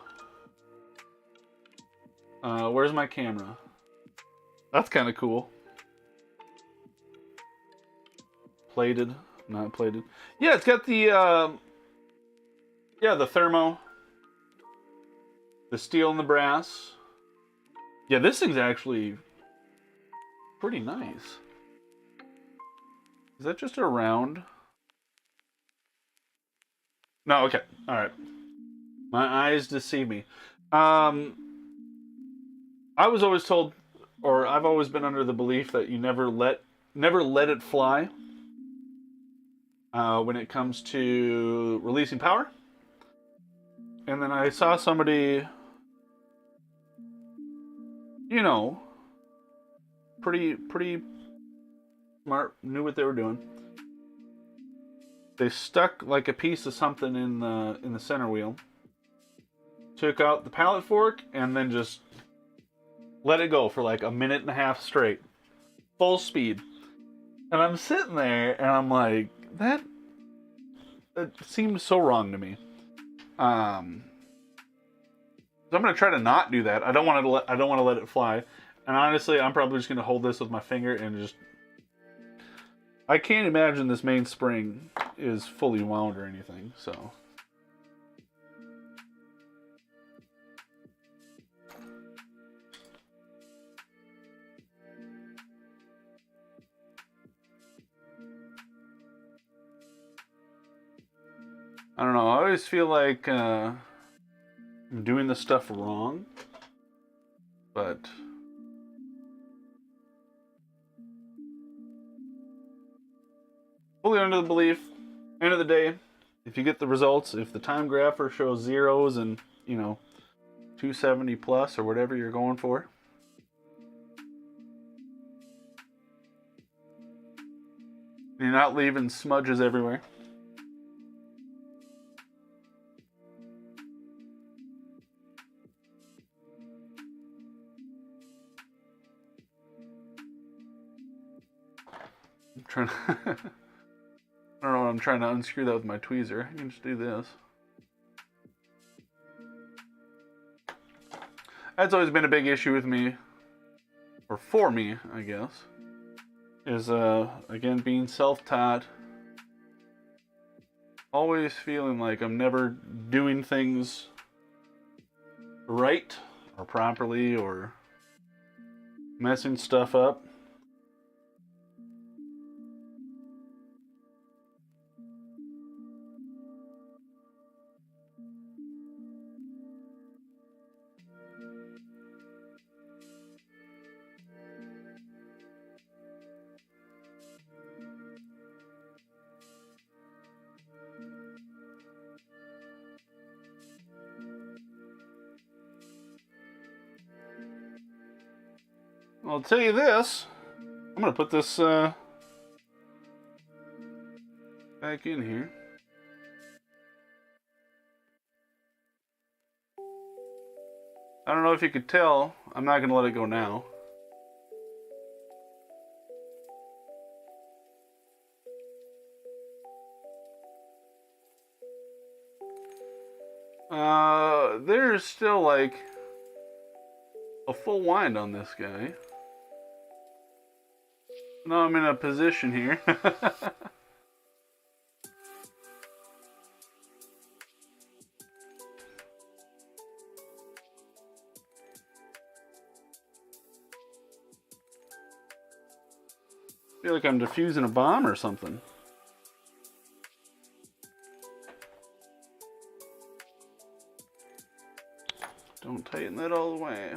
Where's my camera? That's kind of cool. Plated, not plated. Yeah, it's got the, the thermo. The steel and the brass. Yeah, this thing's actually pretty nice. Is that just a round? No, okay. Alright. My eyes deceive me. I was always told, or I've always been under the belief that you never let it fly when it comes to releasing power. And then I saw somebody, you know, pretty smart, knew what they were doing. They stuck like a piece of something in the center wheel, took out the pallet fork, and then just let it go for like a minute and a half straight, full speed. And I'm sitting there, and I'm like, that seems so wrong to me. So I'm gonna try to not do that. I don't want to let it fly. And honestly, I'm probably just gonna hold this with my finger and just. I can't imagine this main spring is fully wound or anything. So. I don't know. I always feel like I'm doing this stuff wrong, but fully under the belief. End of the day, if you get the results, if the time grapher shows zeros and 270 plus or whatever you're going for, you're not leaving smudges everywhere. I'm trying to I don't know what I'm trying to unscrew that with my tweezer. I can just do this. That's always been a big issue with me, or for me, I guess, is again being self-taught. Always feeling like I'm never doing things right or properly or messing stuff up. I'll tell you this. I'm gonna put this back in here. I don't know if you could tell. I'm not gonna let it go now. There's still like a full wind on this guy. Now I'm in a position here. feel like I'm defusing a bomb or something. Don't tighten that all the way.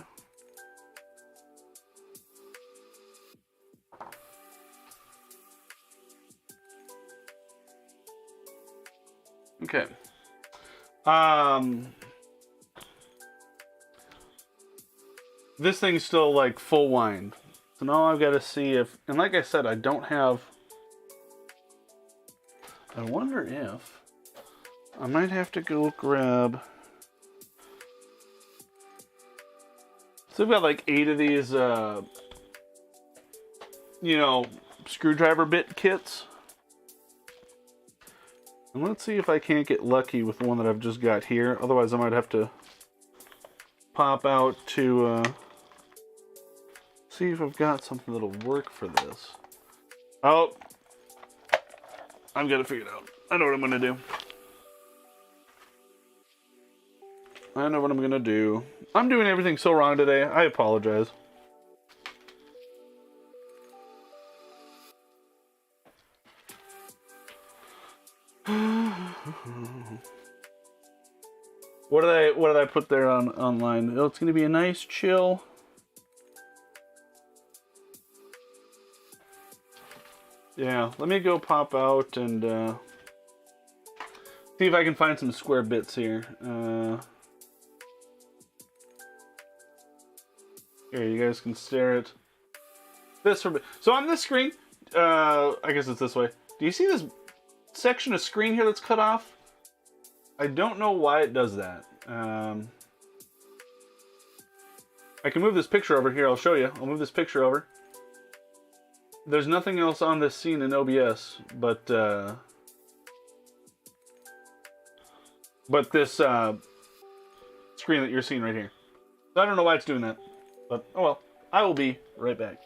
Okay. This thing's still like full wind. So now I've got to see if, and like I said, I don't have, I wonder if, I might have to go grab, so I've got like 8 of these, you know, screwdriver bit kits. And let's see if I can't get lucky with the one that I've just got here. Otherwise I might have to pop out to, see if I've got something that'll work for this. Oh, I've got it figured out. I know what I'm gonna do. I know what I'm gonna do. I'm doing everything so wrong today. I apologize. What did I put there on online? Oh, it's gonna be a nice chill. Yeah, let me go pop out and see if I can find some square bits here. Here, you guys can stare at this for. So on this screen, I guess it's this way. Do you see this section of screen here that's cut off? I don't know why it does that. I can move this picture over here. I'll show you. I'll move this picture over. There's nothing else on this scene in OBS, but this screen that you're seeing right here. So I don't know why it's doing that, but oh well. I will be right back.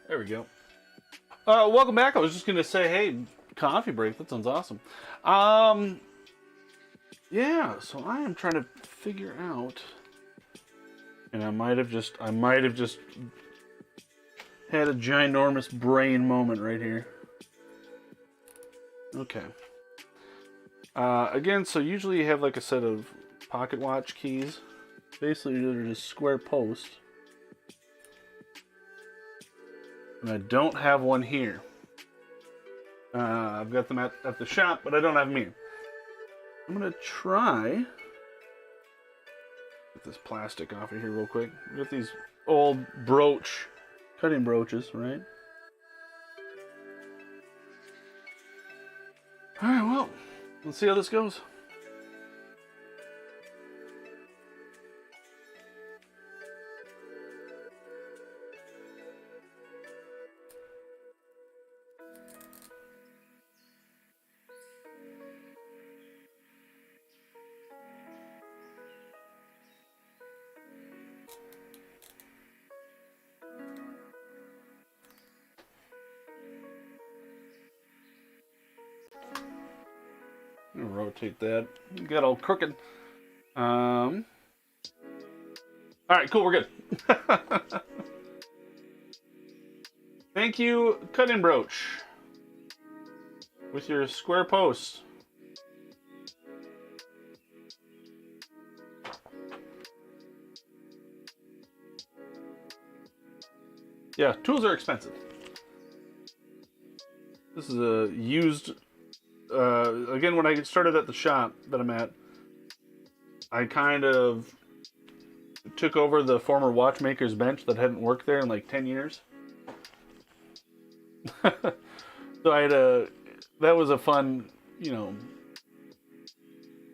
There we go. Welcome back. I was just gonna say, hey, coffee break. That sounds awesome. Yeah. So I am trying to figure out, and I might have just had a ginormous brain moment right here. Okay. Again, so usually you have like a set of pocket watch keys. Basically, they're just square posts. And I don't have one here. I've got them at the shop, but I don't have them here. I'm gonna try. Get this plastic off of here real quick. We got these old cutting brooches, right? Alright, well, let's see how this goes. Rotate that. Got all crooked. All right, cool. We're good. Thank you, cutting brooch, with your square posts. Yeah, tools are expensive. This is a used. Again, when I started at the shop that I'm at, I kind of took over the former watchmaker's bench that hadn't worked there in like 10 years. So I had that was a fun,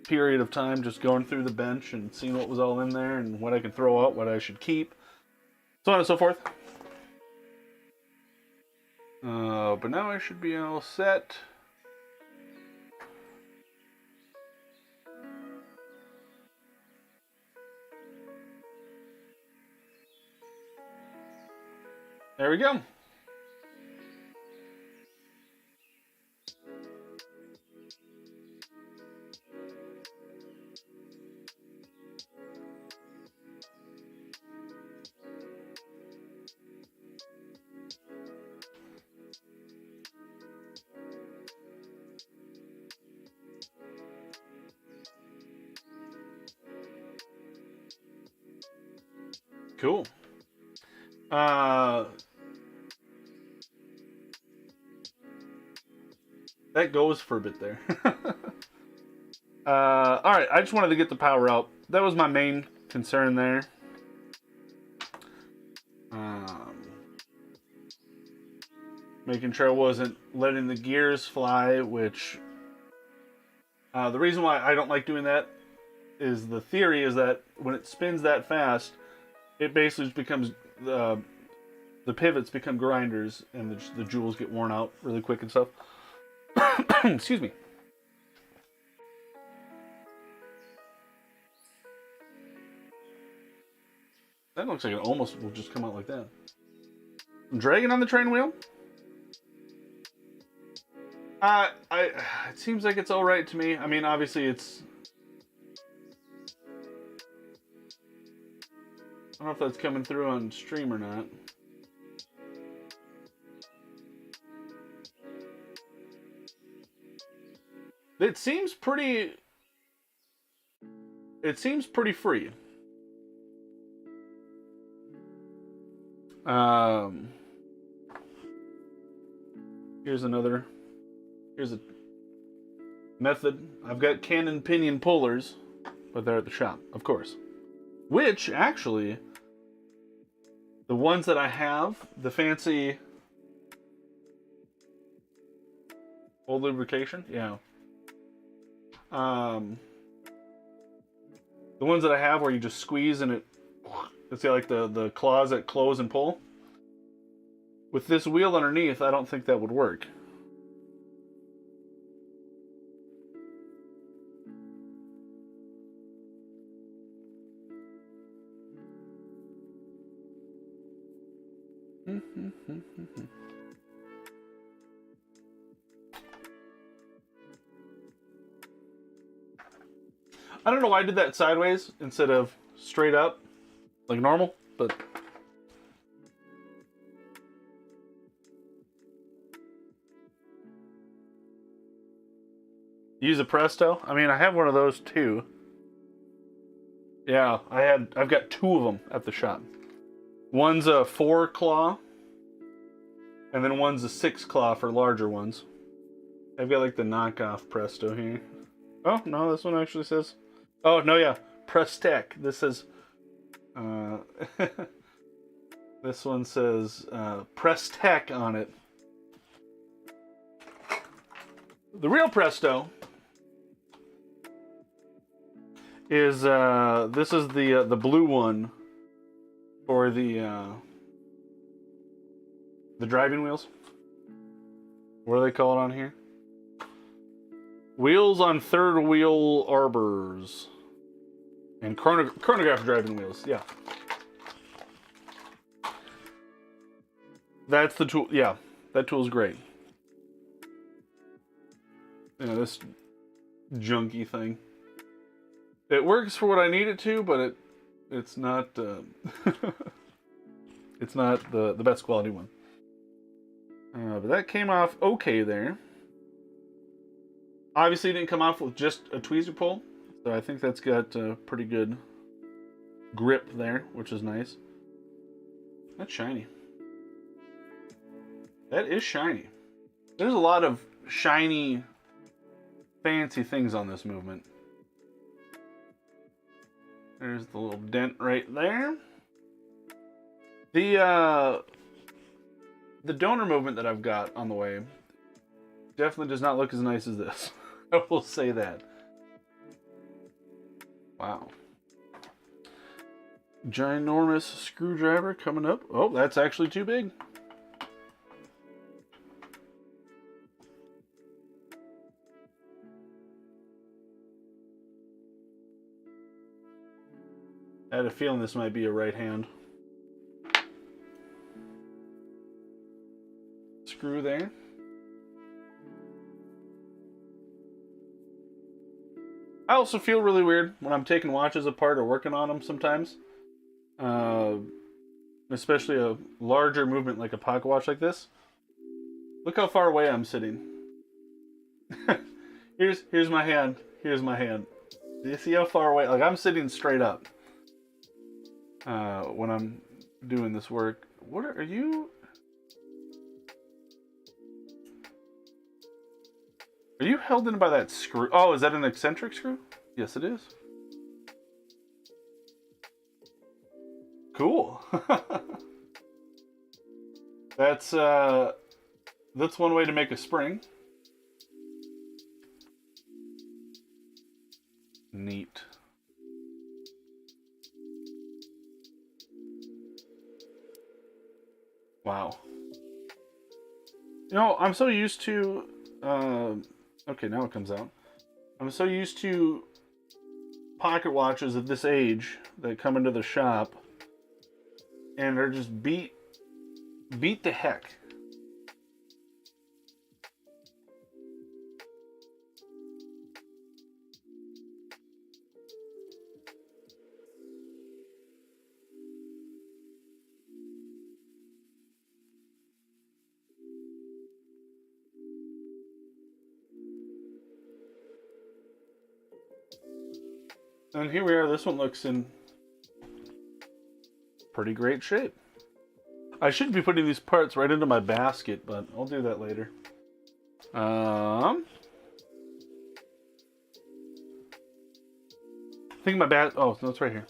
period of time just going through the bench and seeing what was all in there and what I could throw out, what I should keep, so on and so forth. But now I should be all set. There we go. Cool. That goes for a bit there. Alright, I just wanted to get the power out. That was my main concern there. Making sure I wasn't letting the gears fly, which... the reason why I don't like doing that is the theory is that when it spins that fast, it basically just becomes... the pivots become grinders, and the jewels get worn out really quick and stuff. Excuse me. That looks like it almost will just come out like that. Dragon on the train wheel? It seems like it's alright to me. I mean, obviously it's... I don't know if that's coming through on stream or not. It seems pretty... It seems pretty free. Here's a method. I've got Cannon pinion pullers, but they're at the shop, of course. Which, actually, the ones that I have, the fancy old lubrication, yeah. The ones that I have where you just squeeze and it's like the claws that close and pull. With this wheel underneath, I don't think that would work. I don't know why I did that sideways instead of straight up, like normal, but... Use a Presto? I mean, I have one of those too. Yeah, I've got two of them at the shop. One's a 4 claw, and then one's a 6 claw for larger ones. I've got like the knockoff Presto here. Oh, no, this one actually says... Oh, no, yeah. Prestec. This says... this one says Prestec on it. The real Presto is... this is the blue one for the driving wheels. What do they call it on here? Wheels on third wheel arbors. And chronograph driving wheels, yeah. That's the tool, yeah. That tool's great. Yeah, this junky thing. It works for what I need it to, but it's not it's not the best quality one. But that came off okay there. Obviously, it didn't come off with just a tweezer pull, so I think that's got a pretty good grip there, which is nice. That's shiny. That is shiny. There's a lot of shiny, fancy things on this movement. There's the little dent right there. The donor movement that I've got on the way definitely does not look as nice as this. I will say that. Wow. Ginormous screwdriver coming up. Oh, that's actually too big. I had a feeling this might be a right hand. Screw there. I also feel really weird when I'm taking watches apart or working on them sometimes. Especially a larger movement like a pocket watch like this. Look how far away I'm sitting. here's my hand. Here's my hand. Do you see how far away? Like, I'm sitting straight up. when I'm doing this work. What are you? Are you held in by that screw? Oh, is that an eccentric screw? Yes, it is. Cool. That's one way to make a spring. Neat. Wow. You know, I'm so used to. Okay, now it comes out. I'm so used to pocket watches at this age that come into the shop and are just beat to heck. And here we are. This one looks in pretty great shape. I should be putting these parts right into my basket, but I'll do that later. I think my bat. Oh, no, it's right here.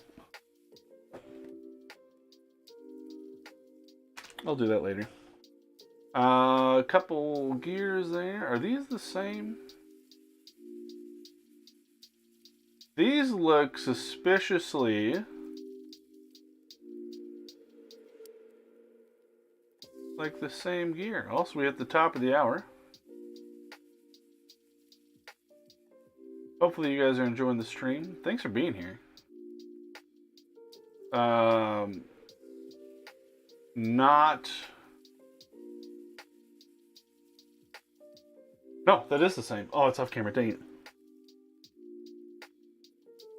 I'll do that later. A couple gears there. Are these the same? These look suspiciously like the same gear. Also, we hit the top of the hour. Hopefully you guys are enjoying the stream. Thanks for being here. Not... No, that is the same. Oh, it's off camera. Dang it.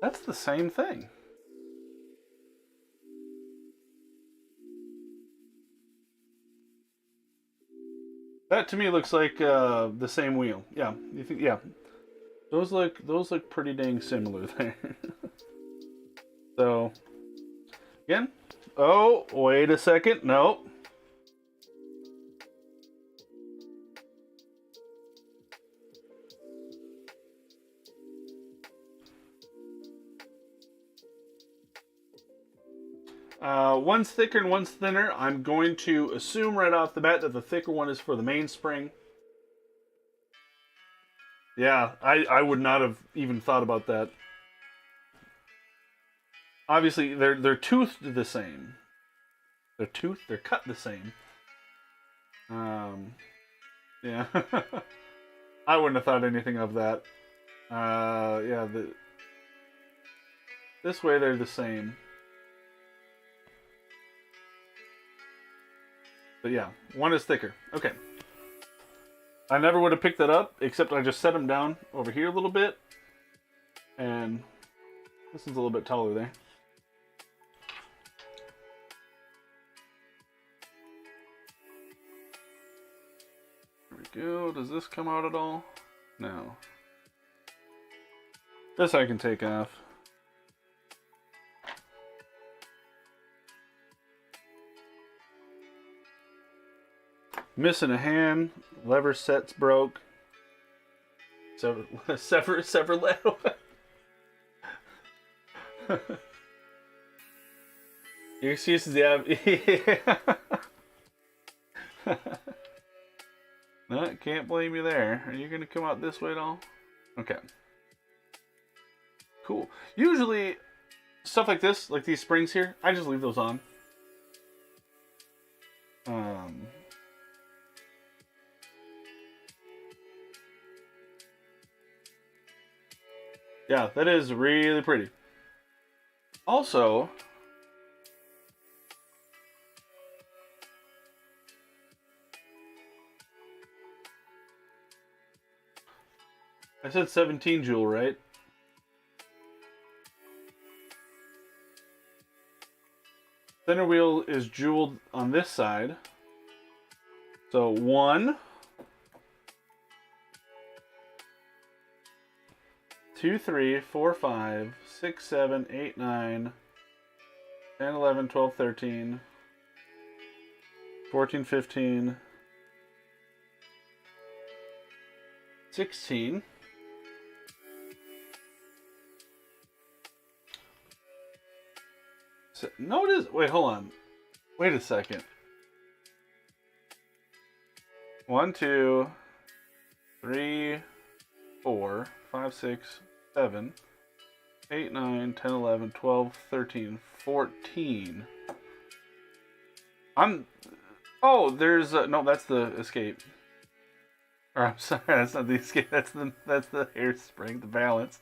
That's the same thing. That to me looks like the same wheel. Yeah, you think? Yeah, those look pretty dang similar there. So, again. Oh, wait a second. Nope. One's thicker and one's thinner. I'm going to assume right off the bat that the thicker one is for the mainspring. Yeah, I would not have even thought about that. Obviously, they're toothed the same. They're cut the same. Yeah. I wouldn't have thought anything of that. Yeah, this way they're the same. But yeah, one is thicker. Okay. I never would have picked that up, except I just set them down over here a little bit. And this is a little bit taller there. There we go. Does this come out at all? No. This I can take off. Missing a hand. Lever set's broke. Sever letter. Your excuses, yeah. No, can't blame you there. Are you gonna come out this way at all? Okay. Cool. Usually, stuff like this, like these springs here, I just leave those on. Yeah, that is really pretty. Also, I said 17 jewel, right? Center wheel is jeweled on this side. So 1, 2, 3, 4, 5, 6, 7, 8, 9, 10, 11, 12, 13, 14, 15, 16. No, it is. Wait, hold on. Wait a second. 1, 2, 3, 4, 5, 6, 7, 8, 9, 10, 11, 12, 13, 14. Oh, there's no, that's the escape. Or I'm sorry, that's not the escape. That's the hairspring, the balance.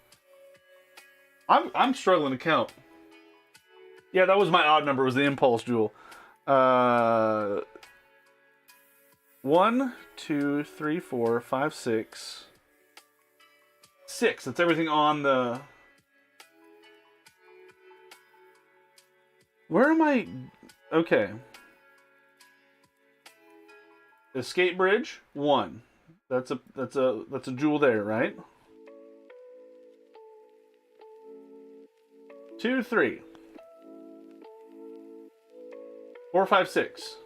I'm struggling to count. Yeah, that was my odd number. Was the impulse jewel. 1, 2, 3, 4, 5, 6. 6. That's everything on the. Where am I? Okay. Escape bridge 1. That's a jewel there, right? 2, 3. 4, 5, 6.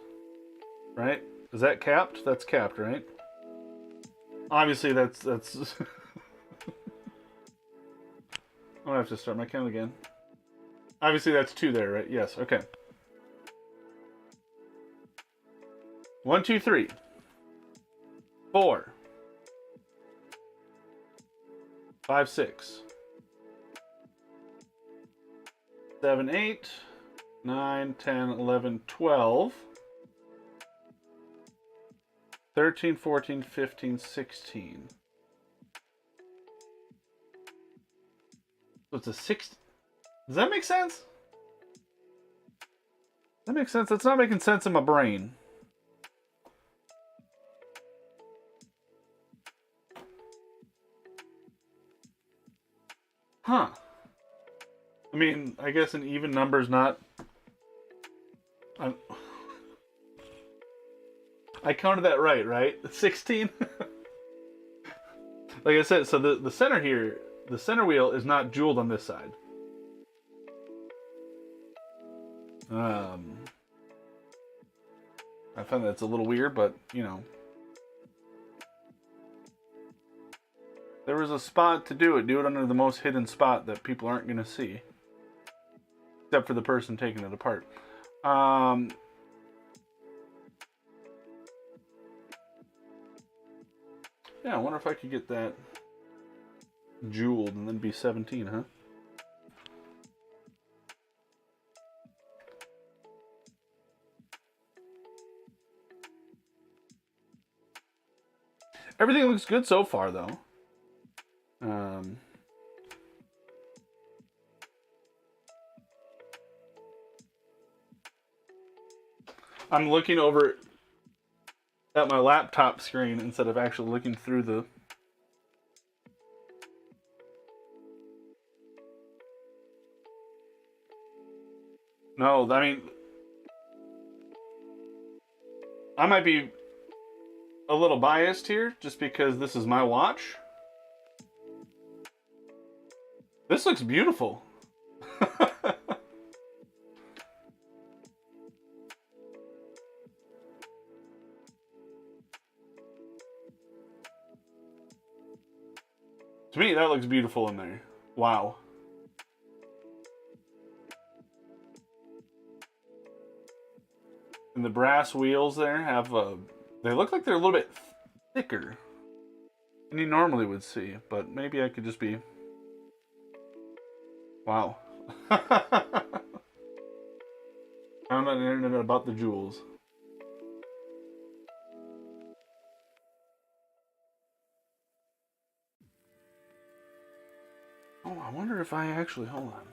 Right? Is that capped? That's capped, right? Obviously, that's. I'm gonna have to start my count again. Obviously, that's 2 there, right? Yes. Okay. 1, 2, 3. 4. 5, 6. 7, 8. 9, 10, 11, 12. 13, 14, 15, 16. So it's a 6. Does that make sense? That makes sense. That's not making sense in my brain. Huh. I mean, I guess an even number's not... I counted that right? 16? Like I said, so the center here, the center wheel is not jeweled on this side. I find that's a little weird, but, you know. There was a spot to do it. Do it under the most hidden spot that people aren't going to see. Except for the person taking it apart. Yeah, I wonder if I could get that jeweled and then be 17, huh? Everything looks good so far, though. I'm looking over at my laptop screen instead of actually looking through the... No, I mean... I might be a little biased here, just because this is my watch. This looks beautiful. To me, that looks beautiful in there. Wow. And the brass wheels there have they look like they're a little bit thicker than you normally would see, but maybe I could just be... Wow. Found on the internet about the jewels. Oh, I wonder if I actually... Hold on.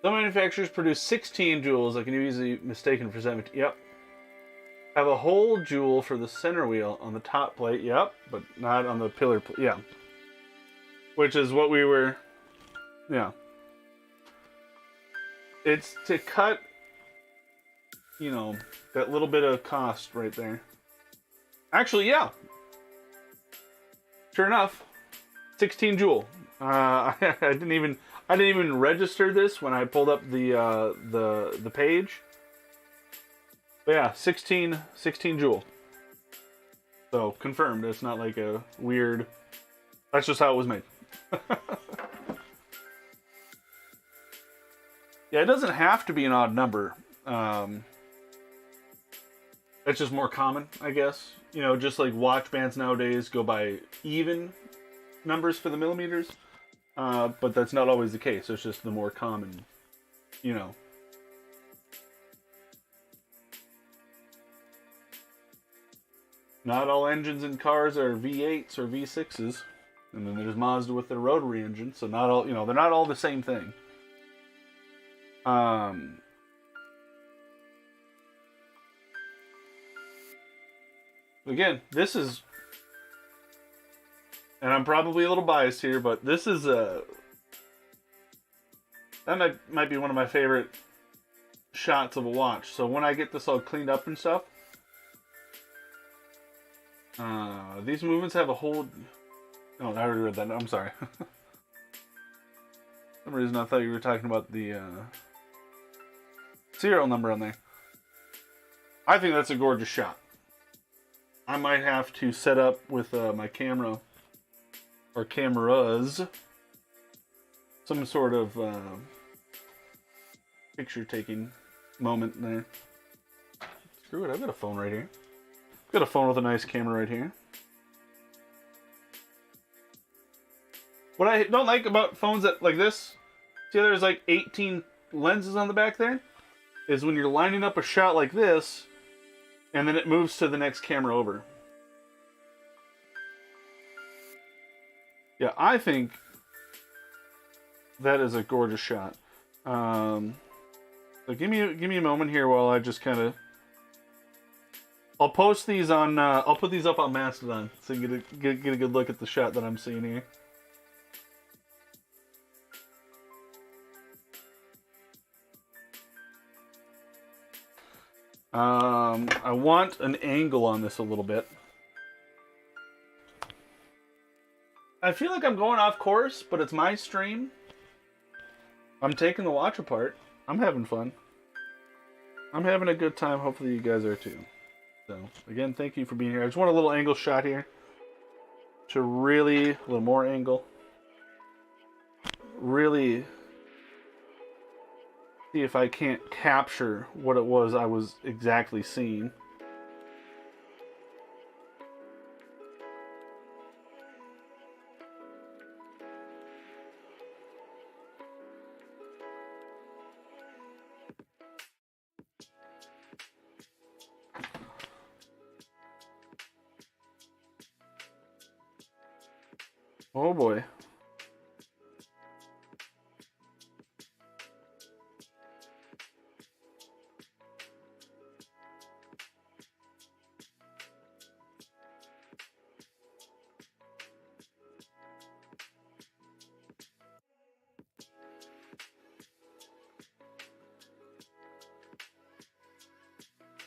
Some manufacturers produce 16 jewels that can be easily mistaken for 17. Yep. Have a whole jewel for the center wheel on the top plate. Yep. But not on the pillar plate. Yeah. Which is what we were... Yeah. It's to cut, you know, that little bit of cost right there. Actually, yeah. Sure enough. 16 jewel. I didn't even register this when I pulled up the page. But yeah, 16 jewel. So confirmed. It's not like a weird. That's just how it was made. Yeah, it doesn't have to be an odd number. It's just more common, I guess. You know, just like watch bands nowadays go by even numbers for the millimeters. But that's not always the case. It's just the more common, you know. Not all engines in cars are V8s or V6s. And then there's Mazda with their rotary engine. So not all, you know, they're not all the same thing. Again, this is, and I'm probably a little biased here, but this is that might be one of my favorite shots of a watch. So when I get this all cleaned up and stuff, these movements have a whole. Oh, I already read that. I'm sorry. For some reason I thought you were talking about the serial number on there. I think that's a gorgeous shot. I might have to set up with my camera or cameras some sort of picture taking moment there. Screw it, I've got a phone right here. I've got a phone with a nice camera right here. What I don't like about phones that like this, see there's like 18 lenses on the back there, is when you're lining up a shot like this, and then it moves to the next camera over. Yeah, I think that is a gorgeous shot. So give me a moment here while I just kind of. I'll post these on. I'll put these up on Mastodon so you can get a good look at the shot that I'm seeing here. I want an angle on this a little bit. I feel like I'm going off course, but it's my stream. I'm taking the watch apart. I'm having fun. I'm having a good time. Hopefully you guys are too. So, again, thank you for being here. I just want a little angle shot here. To really, a little more angle. Really see if I can't capture what it was I was exactly seeing. Oh boy.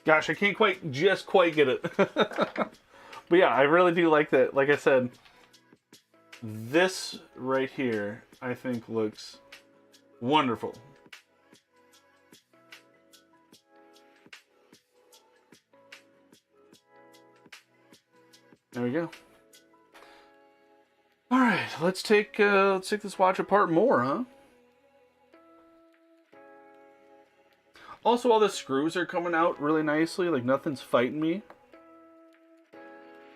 Gosh, I can't just quite get it. But yeah, I really do like that. Like I said, this right here, I think looks wonderful. There we go. All right, let's take this watch apart more, huh? Also, all the screws are coming out really nicely. Like nothing's fighting me.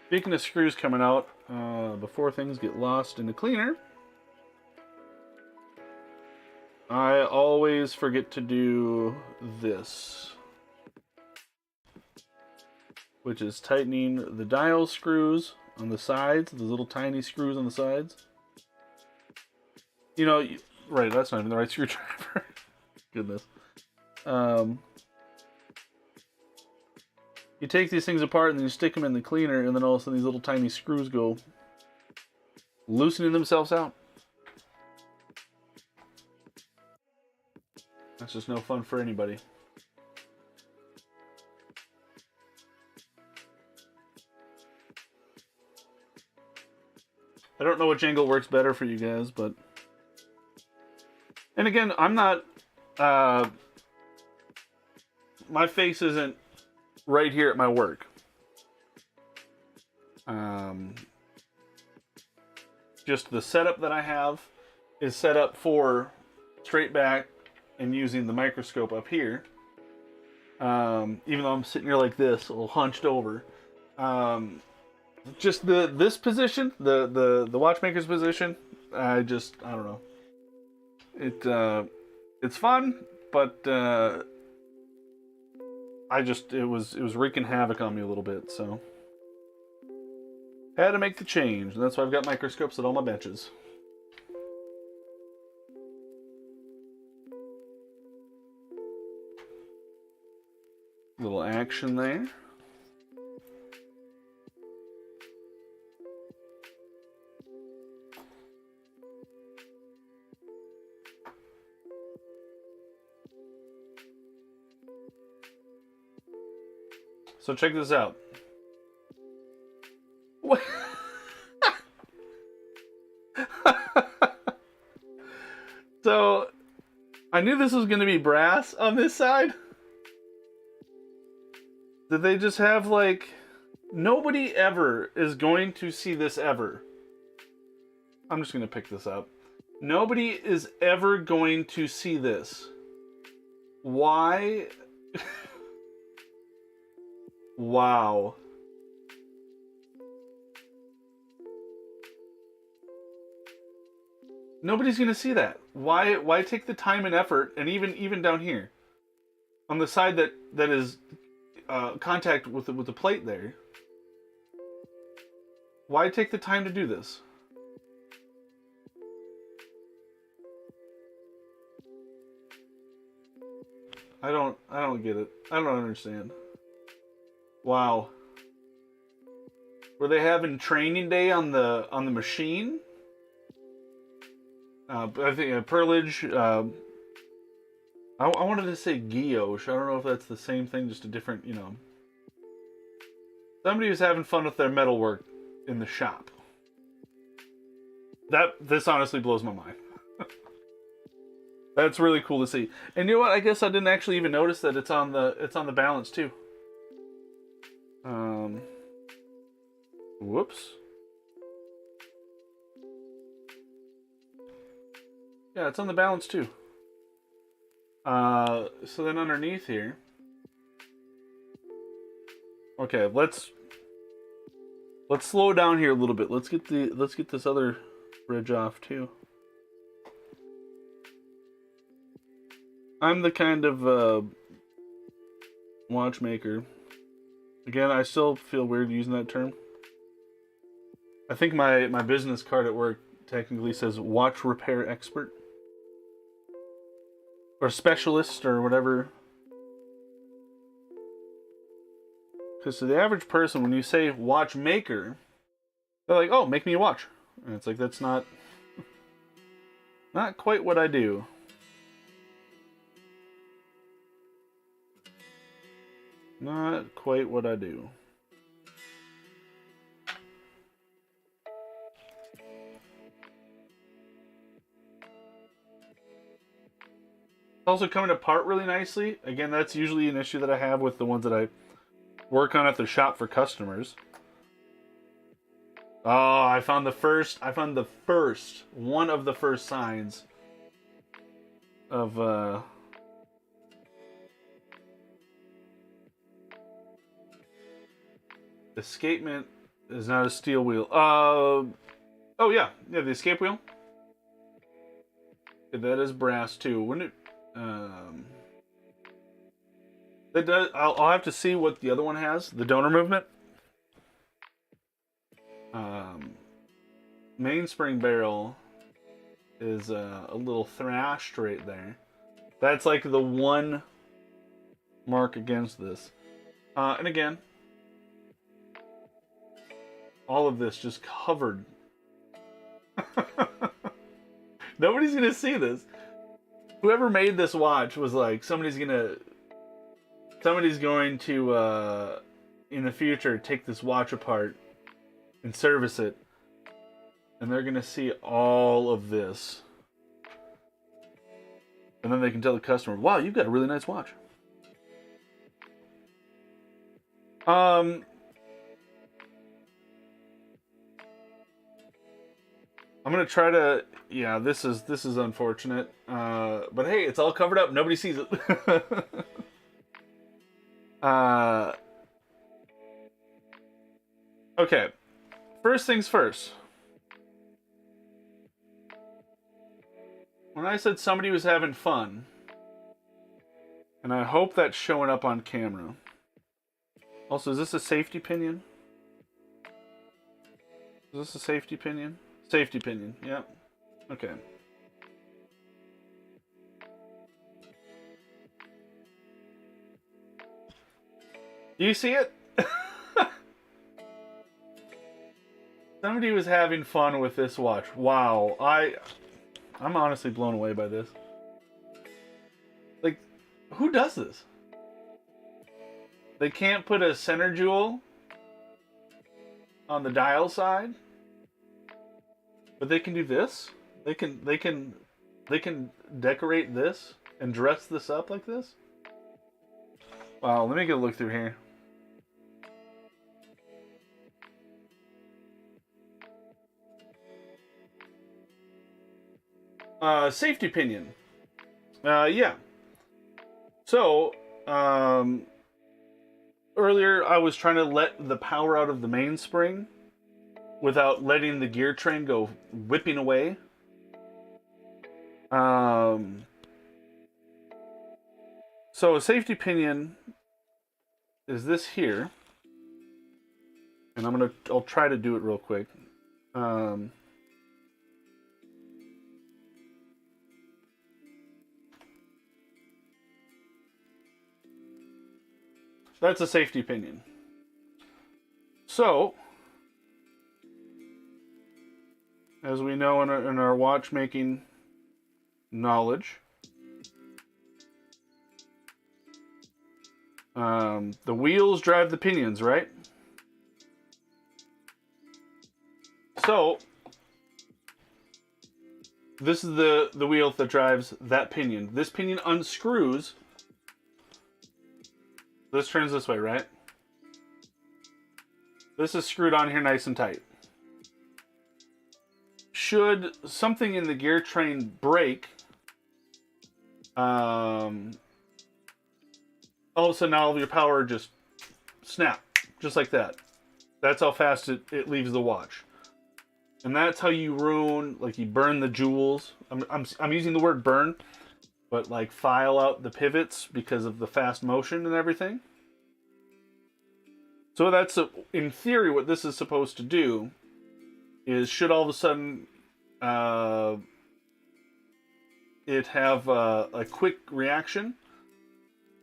Speaking of screws coming out, before things get lost in the cleaner, I always forget to do this, which is tightening the dial screws on the sides, the little tiny screws on the sides. You know, right, that's not even the right screwdriver. Goodness. You take these things apart and then you stick them in the cleaner, and then all of a sudden these little tiny screws go loosening themselves out. That's just no fun for anybody. I don't know which angle works better for you guys, but... And again, I'm not... my face isn't right here at my work. Just the setup that I have is set up for straight back and using the microscope up here. Even though I'm sitting here like this, a little hunched over. Just this position, the watchmaker's position, I don't know. It's fun, but it was wreaking havoc on me a little bit, so had to make the change. And that's why I've got microscopes at all my benches. Little action there. So check this out. What? So I knew this was going to be brass on this side. Did they just have like... Nobody ever is going to see this ever. I'm just going to pick this up. Nobody is ever going to see this. Why? Wow. Nobody's gonna see that. Why take the time and effort, and even down here, on the side that is contact with the plate there. Why take the time to do this? I don't get it. I don't understand. Wow. Were they having training day on the machine? I think perlage. I wanted to say guilloche. I don't know if that's the same thing, just a different, you know. Somebody was having fun with their metalwork in the shop. This honestly blows my mind. That's really cool to see. And you know what? I guess I didn't actually even notice that it's on the balance too. Whoops. Yeah, it's on the balance too. So then underneath here. Okay, let's slow down here a little bit. Let's get this other bridge off too. I'm the kind of watchmaker. Again, I still feel weird using that term. I think my business card at work technically says watch repair expert. Or specialist or whatever. Because to the average person, when you say watchmaker, they're like, oh, make me a watch. And it's like, that's not quite what I do. Not quite what I do. It's also coming apart really nicely. Again, that's usually an issue that I have with the ones that I work on at the shop for customers. Oh, I found the first one of the first signs of escapement is not a steel wheel. Oh yeah, the escape wheel. That is brass too. Wouldn't it? That does. I'll have to see what the other one has. The donor movement. Mainspring barrel is a little thrashed right there. That's like the one mark against this. And again, all of this just covered. Nobody's gonna see this. Whoever made this watch was like, somebody's going to in the future take this watch apart and service it and they're going to see all of this. And then they can tell the customer, wow, you've got a really nice watch. I'm going to try to, yeah, this is unfortunate. But hey, it's all covered up. Nobody sees it. Okay. First things first. When I said somebody was having fun, and I hope that's showing up on camera. Also, is this a safety pinion? Is this a safety pinion? Safety pinion, yeah. Okay. Do you see it? Somebody was having fun with this watch. Wow, I'm honestly blown away by this. Like, who does this? They can't put a center jewel on the dial side, but they can do this. They can decorate this and dress this up like this. Wow, let me get a look through here. Safety pinion. Yeah. So, earlier I was trying to let the power out of the mainspring without letting the gear train go whipping away. So a safety pinion is this here. And I'll try to do it real quick. That's a safety pinion. So, as we know in our watchmaking knowledge, the wheels drive the pinions, right? So, this is the wheel that drives that pinion. This pinion unscrews. This turns this way, right? This is screwed on here nice and tight. Should something in the gear train break, all of a sudden all of your power just snap, just like that. That's how fast it leaves the watch. And that's how you ruin, like you burn the jewels. I'm using the word burn, but like file out the pivots because of the fast motion and everything. So that's, in theory, what this is supposed to do is should all of a sudden it have a quick reaction,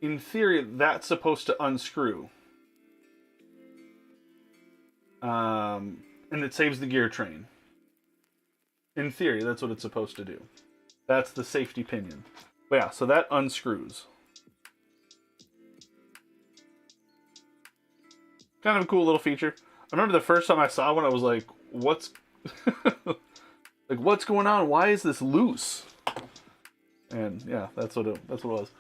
in theory, that's supposed to unscrew. And it saves the gear train. In theory, that's what it's supposed to do. That's the safety pinion. But yeah, so that unscrews. Kind of a cool little feature. I remember the first time I saw one, I was like, what's... like, what's going on? Why is this loose? And yeah, that's what it was.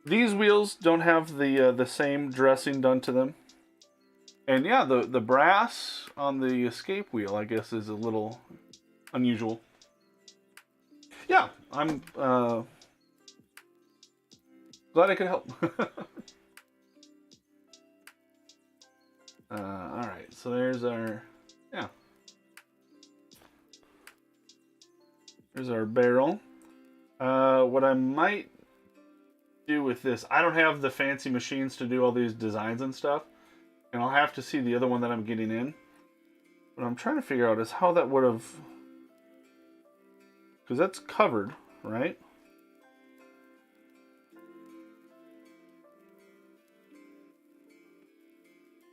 These wheels don't have the same dressing done to them. And yeah, the brass on the escape wheel, I guess, is a little unusual. Yeah, I'm glad I could help. Alright, so there's our... yeah. There's our barrel. What I might do with this... I don't have the fancy machines to do all these designs and stuff. And I'll have to see the other one that I'm getting in. What I'm trying to figure out is how that would have... because that's covered, right?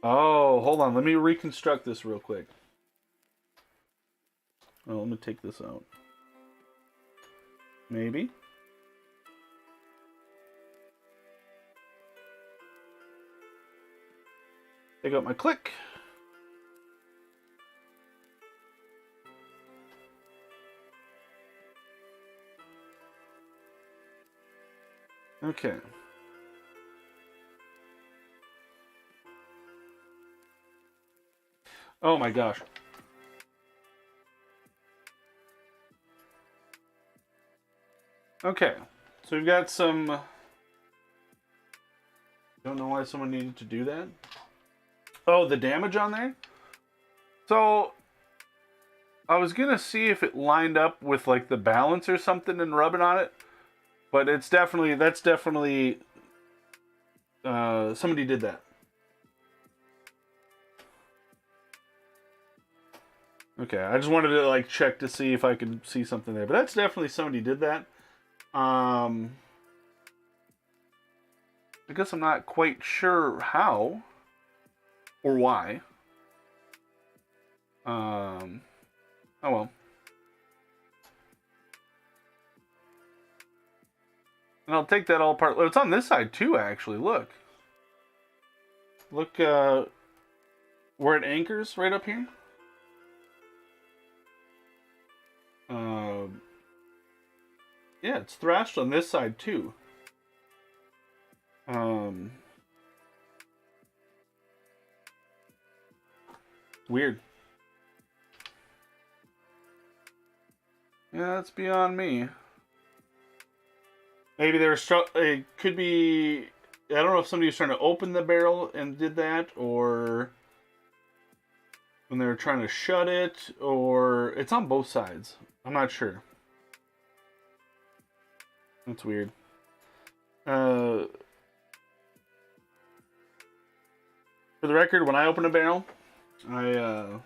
Oh, hold on. Let me reconstruct this real quick. Oh, let me take this out. Maybe. Take out my click. Okay. Oh my gosh. Okay. So we've got some... Don't know why someone needed to do that. Oh, the damage on there? So, I was gonna see if it lined up with like the balance or something and rubbing on it. But that's definitely somebody did that. Okay, I just wanted to like check to see if I could see something there. But that's definitely somebody did that. I guess I'm not quite sure how or why. Oh well. And I'll take that all apart. It's on this side too, actually. Look. Look where it anchors right up here. Yeah, it's thrashed on this side too. Weird. Yeah, that's beyond me. Maybe they were it could be. I don't know if somebody was trying to open the barrel and did that, or when they were trying to shut it, or it's on both sides. I'm not sure. That's weird. For the record, when I open a barrel, I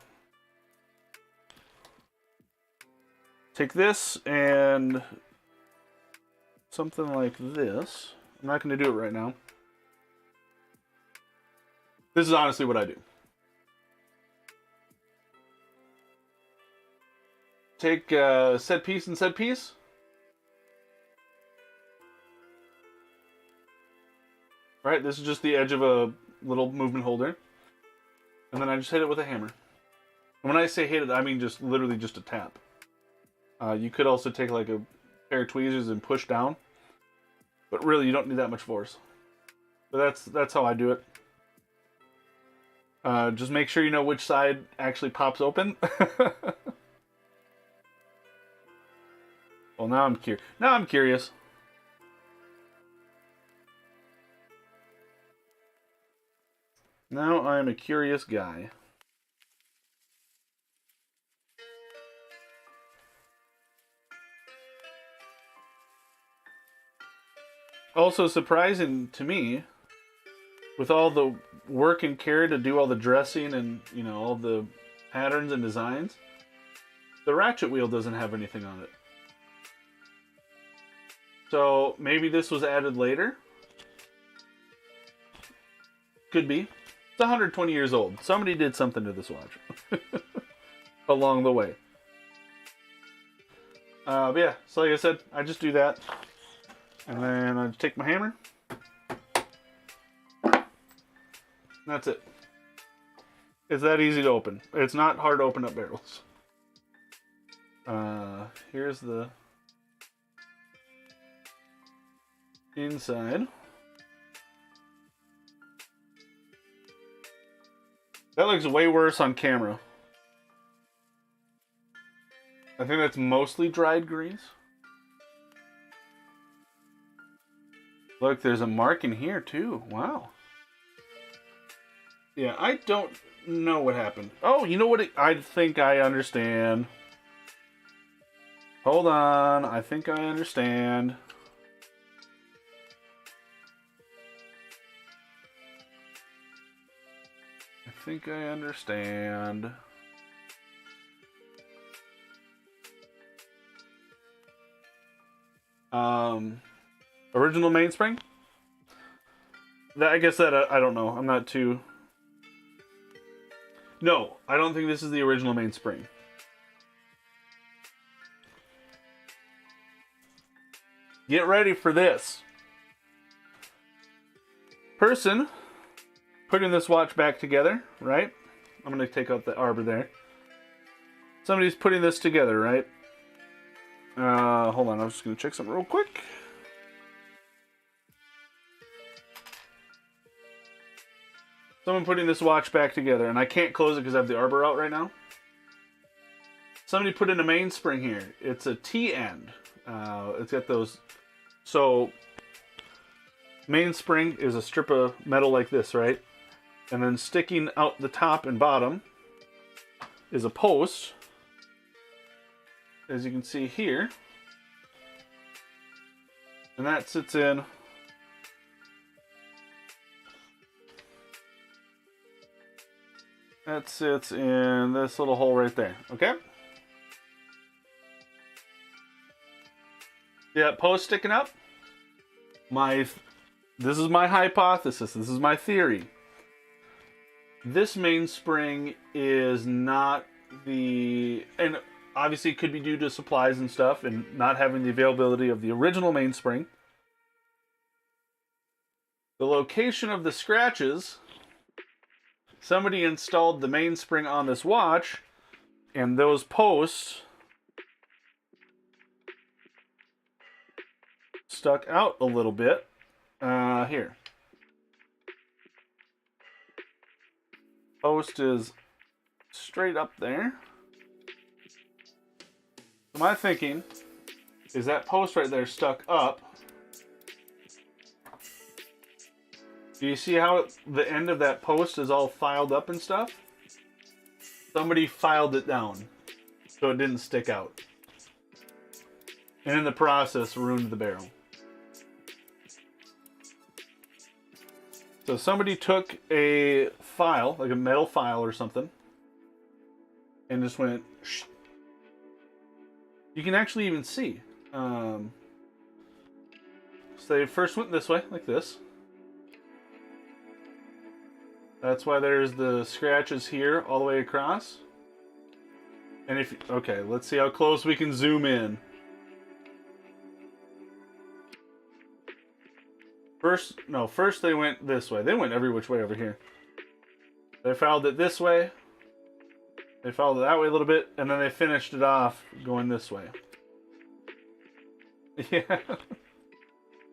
take this and something like this. I'm not going to do it right now. This is honestly what I do. Take set piece and set piece. Right, this is just the edge of a little movement holder. And then I just hit it with a hammer. And when I say hit it, I mean just literally just a tap. You could also take like a pair of tweezers and push down. But really, you don't need that much force. But that's how I do it. Just make sure you know which side actually pops open. Well, now I'm curious. Now I'm curious. Now I'm a curious guy. Also surprising to me, with all the work and care to do all the dressing and, you know, all the patterns and designs, the ratchet wheel doesn't have anything on it. So maybe this was added later. Could be. It's 120 years old. Somebody did something to this watch along the way. But yeah, so like I said, I just do that. And then I just take my hammer. That's it. It's that easy to open. It's not hard to open up barrels. Here's the inside. That looks way worse on camera. I think that's mostly dried grease. Look, there's a mark in here too. Wow. Yeah, I don't know what happened. Oh, you know what? I think I understand. Hold on. I think I understand. I think I understand. Original mainspring? I guess that I don't know. I'm not too... No, I don't think this is the original mainspring. Get ready for this. Person putting this watch back together, right? I'm going to take out the arbor there. Somebody's putting this together, right? Hold on, I'm just going to check something real quick. Someone putting this watch back together, and I can't close it because I have the arbor out right now. Somebody put in a mainspring here. It's a T-end. It's got those... So, mainspring is a strip of metal like this, right? And then sticking out the top and bottom is a post, as you can see here. And that sits in... That sits in this little hole right there, okay? Yeah, post sticking up. This is my hypothesis. This is my theory. This mainspring is not the... And obviously it could be due to supplies and stuff and not having the availability of the original mainspring. The location of the scratches... Somebody installed the mainspring on this watch, and those posts stuck out a little bit. Here. Post is straight up there. So my thinking is that post right there stuck up. Do you see how the end of that post is all filed up and stuff? Somebody filed it down so it didn't stick out. And in the process, ruined the barrel. So somebody took a file, like a metal file or something, and just went... Shh. You can actually even see. So they first went this way, like this. That's why there's the scratches here all the way across. And if... Okay, let's see how close we can zoom in. First they went this way. They went every which way over here. They filed it this way. They filed it that way a little bit. And then they finished it off going this way. Yeah.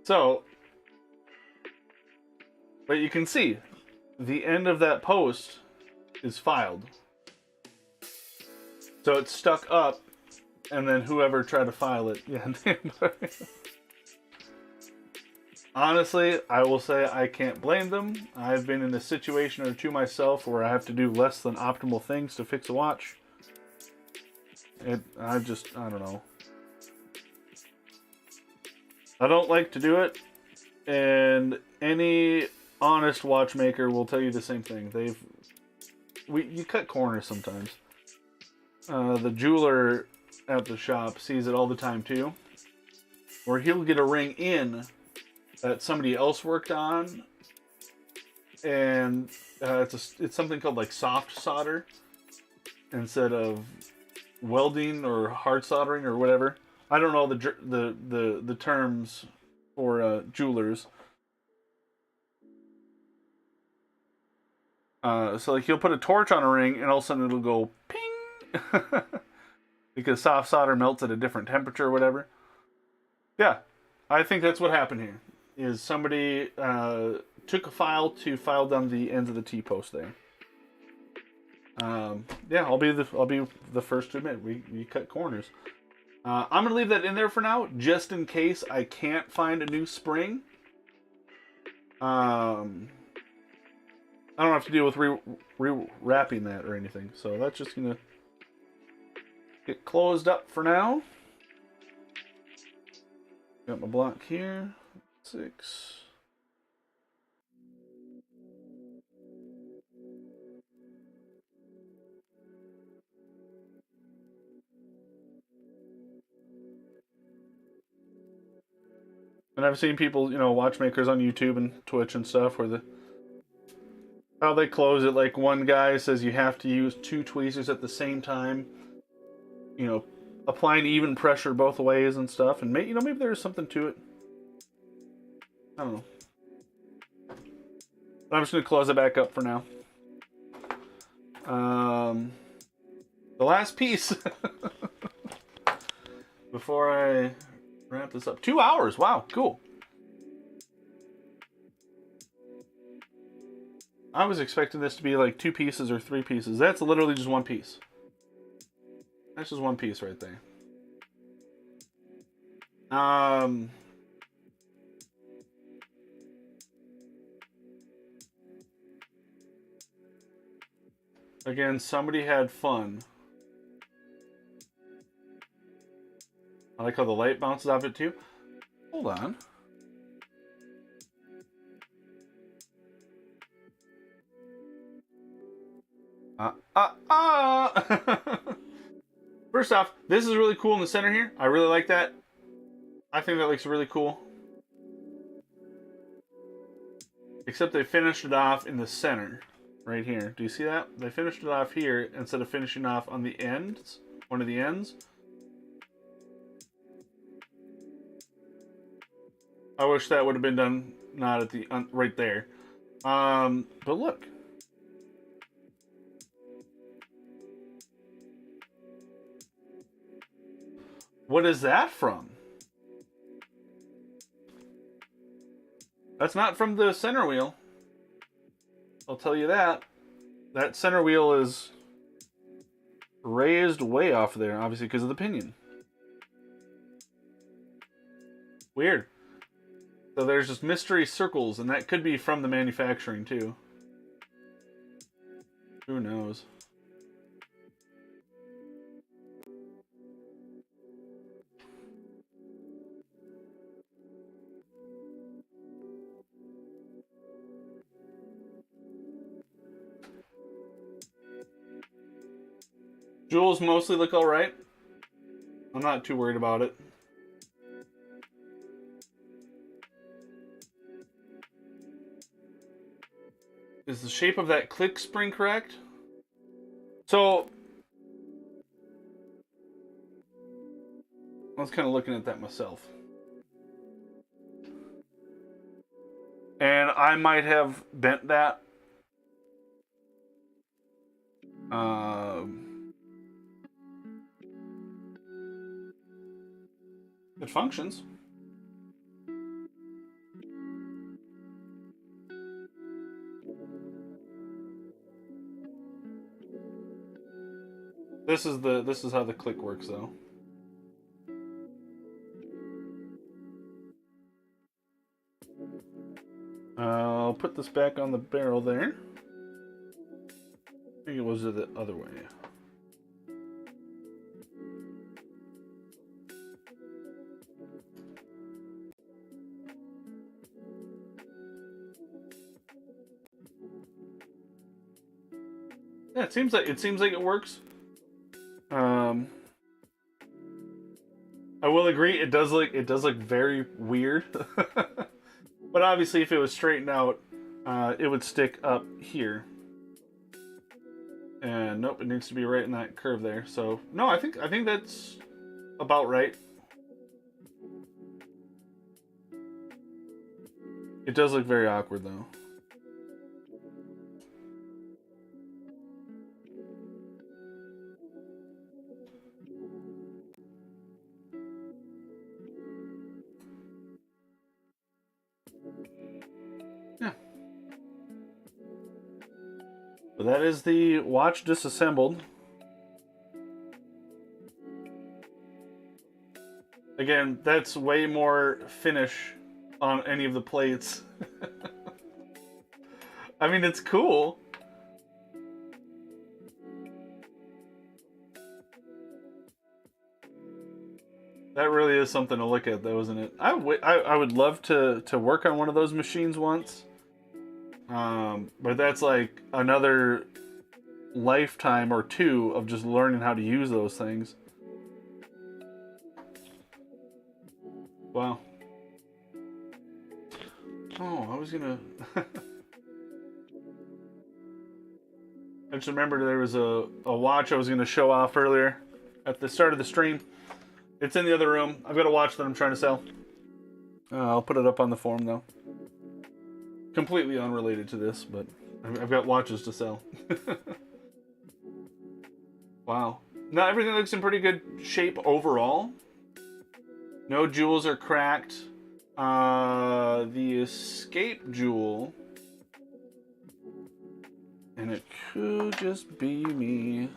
So... But you can see... The end of that post is filed. So it's stuck up, and then whoever tried to file it, yeah. Honestly, I will say I can't blame them. I've been in a situation or two myself where I have to do less than optimal things to fix a watch. I don't know. I don't like to do it, and any honest watchmaker will tell you the same thing. You cut corners sometimes. The jeweler at the shop sees it all the time too, where he'll get a ring in that somebody else worked on, and it's something called like soft solder instead of welding or hard soldering or whatever. I don't know the terms for jewelers. So like you'll put a torch on a ring and all of a sudden it'll go ping because soft solder melts at a different temperature or whatever. Yeah, I think that's what happened here. Is somebody took a file to file down the ends of the T-post there. Yeah, I'll be the first to admit we cut corners. I'm gonna leave that in there for now, just in case I can't find a new spring. I don't have to deal with re-wrapping that or anything. So that's just going to get closed up for now. Got my block here. 6. And I've seen people, watchmakers on YouTube and Twitch and stuff where how they close it, like one guy says you have to use 2 tweezers at the same time, applying even pressure both ways and stuff, and maybe there's something to it. I don't know. But I'm just going to close it back up for now. The last piece before I wrap this up. 2 hours. Wow, cool. I was expecting this to be like 2 pieces or 3 pieces. That's literally just 1 piece. That's just 1 piece right there. Again, somebody had fun. I like how the light bounces off it too. Hold on. First off, this is really cool in the center here. I really like that. I think that looks really cool. Except they finished it off in the center. Right here. Do you see that? They finished it off here instead of finishing off on the ends. One of the ends. I wish that would have been done not at the right there. But look. What is that from? That's not from the center wheel. I'll tell you that. That center wheel is raised way off there, obviously because of the pinion. Weird. So there's just mystery circles, and that could be from the manufacturing too. Who knows? Jewels mostly look alright. I'm not too worried about it. Is the shape of that click spring correct? So, I was kind of looking at that myself. And I might have bent that. It functions. This is how the click works though. I'll put this back on the barrel there. I think it was the other way. Yeah, it seems like it works. I will agree, it does look very weird. But obviously, if it was straightened out, it would stick up here. And nope, it needs to be right in that curve there. So no, I think that's about right. It does look very awkward though. Yeah. But that is the watch disassembled. Again, that's way more finish on any of the plates. I mean, it's cool. That really is something to look at, though, isn't it? I would love to work on one of those machines once. But that's like another lifetime or 2 of just learning how to use those things. Wow. Oh, I was gonna... I just remembered there was a watch I was gonna show off earlier at the start of the stream. It's in the other room. I've got a watch that I'm trying to sell. I'll put it up on the forum, though. Completely unrelated to this, but I've got watches to sell. Wow. Now, everything looks in pretty good shape overall. No jewels are cracked. The escape jewel could just be me.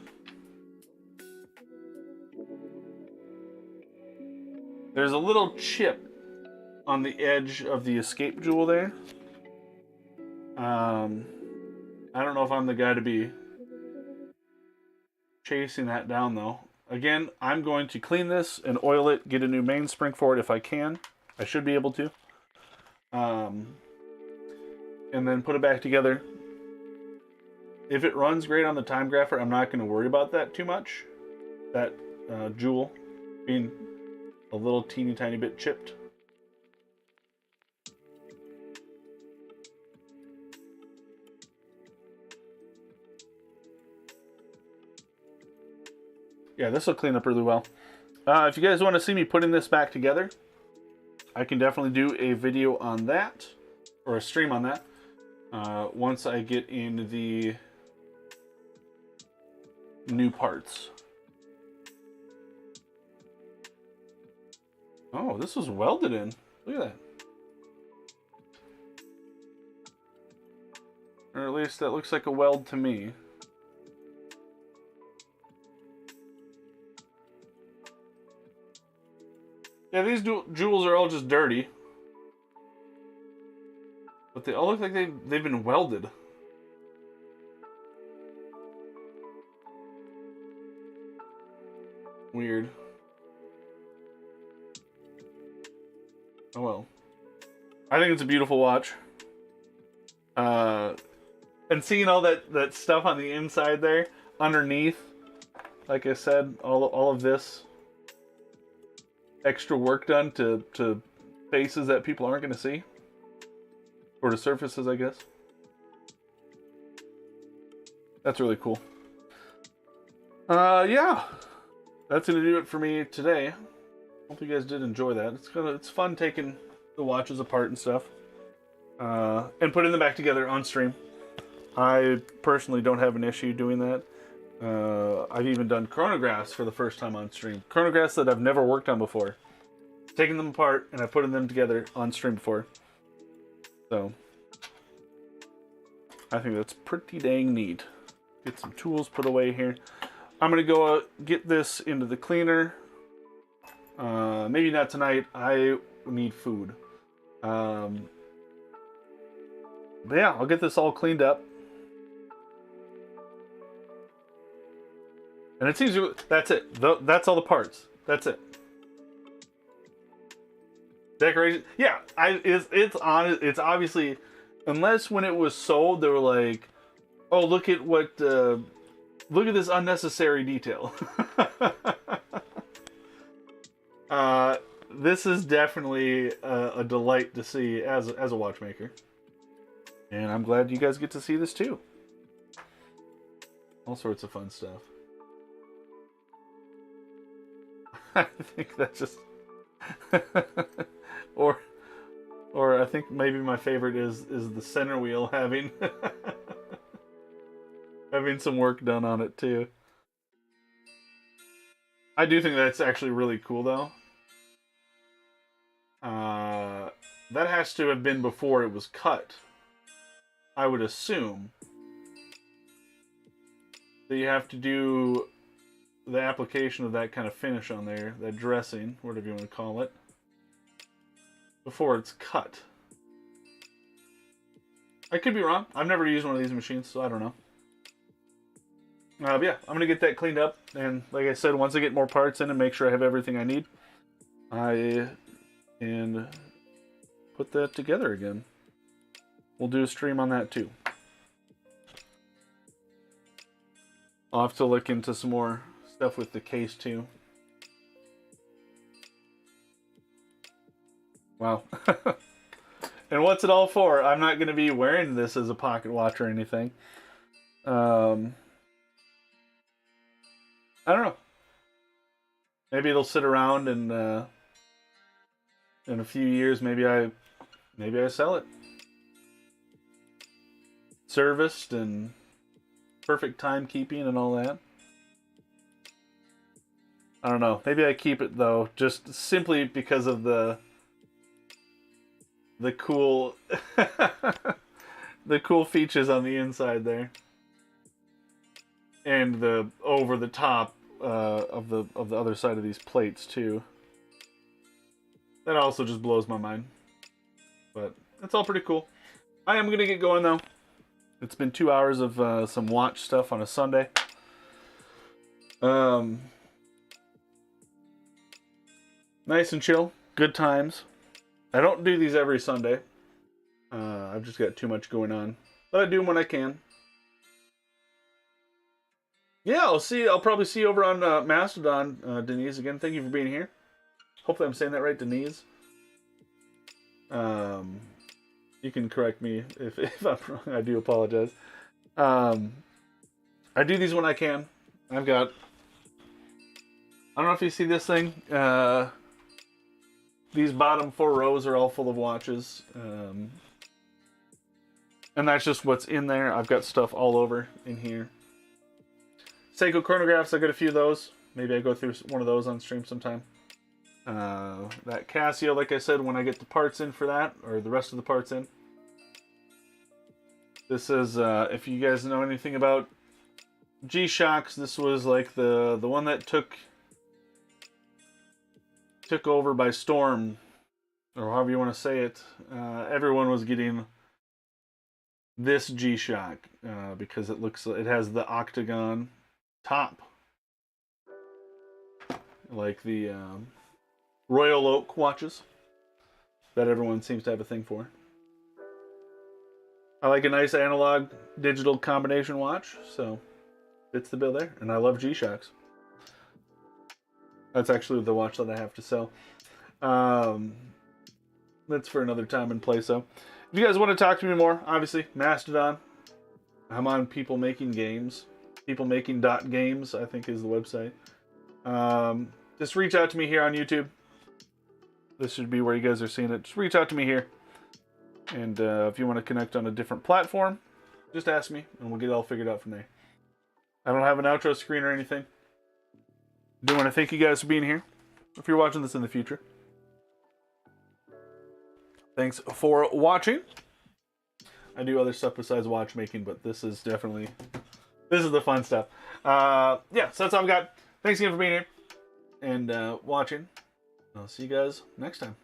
There's a little chip on the edge of the escape jewel there. I don't know if I'm the guy to be chasing that down though. Again, I'm going to clean this and oil it, get a new mainspring for it if I can. I should be able to. And then put it back together. If it runs great on the time grapher, I'm not going to worry about that too much. That jewel being a little teeny tiny bit chipped. Yeah, this will clean up really well. If you guys want to see me putting this back together, I can definitely do a video on that, or a stream on that, once I get in the new parts. Oh, this was welded in. Look at that. Or at least that looks like a weld to me. Yeah, these jewels are all just dirty. But they all look like they've been welded. Weird. Oh well. I think it's a beautiful watch. And seeing all that stuff on the inside there, underneath, like I said, all of this extra work done to faces that people aren't going to see. Or to surfaces, I guess. That's really cool. Yeah. That's going to do it for me today. Hope you guys did enjoy that. It's fun taking the watches apart and stuff. And putting them back together on stream. I personally don't have an issue doing that. I've even done chronographs for the first time on stream. Chronographs that I've never worked on before. Taking them apart and I've put them together on stream before. So, I think that's pretty dang neat. Get some tools put away here. I'm going to go get this into the cleaner. Maybe not tonight. I need food. But yeah, I'll get this all cleaned up. And it seems that's it. That's all the parts. That's it. Decoration. Yeah, it's obviously, unless when it was sold they were like, oh, look at this unnecessary detail. This is definitely a delight to see as a watchmaker. And I'm glad you guys get to see this too. All sorts of fun stuff. I think that's just or I think maybe my favorite is the center wheel having having some work done on it too. I do think that's actually really cool though. That has to have been before it was cut. I would assume that you have to do the application of that kind of finish on there, that dressing, whatever you want to call it, before it's cut. I could be wrong. I've never used one of these machines, so I don't know. But yeah, I'm going to get that cleaned up, and like I said, once I get more parts in and make sure I have everything I need, I can put that together again. We'll do a stream on that too. I'll have to look into some more stuff with the case too. Wow. And what's it all for? I'm not going to be wearing this as a pocket watch or anything. I don't know. Maybe it'll sit around and in a few years maybe I sell it. Serviced and perfect timekeeping and all that. I don't know. Maybe I keep it though, just simply because of the cool the cool features on the inside there. and the over the top of the other side of these plates too. That also just blows my mind. But that's all pretty cool. I am gonna get going though. It's been 2 hours of some watch stuff on a Sunday. Nice and chill, good times. I don't do these every Sunday. I've just got too much going on, but I do them when I can. Yeah, I'll probably see you over on Mastodon, Denise. Again, thank you for being here. Hopefully I'm saying that right, Denise. You can correct me if I'm wrong. I do apologize. I do these when I can. I've got... I don't know if you see this thing. These bottom 4 rows are all full of watches. And that's just what's in there. I've got stuff all over in here. Seiko chronographs, I got a few of those. Maybe I go through one of those on stream sometime. That Casio, like I said, when I get the parts in for that, or the rest of the parts in. This is, if you guys know anything about G-Shocks, this was like the one that took over by storm, or however you want to say it. Everyone was getting this G-Shock because it has the octagon top, like the Royal Oak watches that everyone seems to have a thing for. I like a nice analog digital combination watch, so fits the bill there. And I love G-Shocks. That's actually the watch that I have to sell. That's for another time and place, though. If you guys want to talk to me more, obviously, Mastodon. I'm on People Making Games. Peoplemaking.games, I think, is the website. Just reach out to me here on YouTube. This should be where you guys are seeing it. Just reach out to me here. And if you want to connect on a different platform, just ask me, and we'll get it all figured out from there. I don't have an outro screen or anything. I do want to thank you guys for being here. If you're watching this in the future, thanks for watching. I do other stuff besides watchmaking, but this is the fun stuff. Yeah, so that's all I've got. Thanks again for being here and watching. I'll see you guys next time.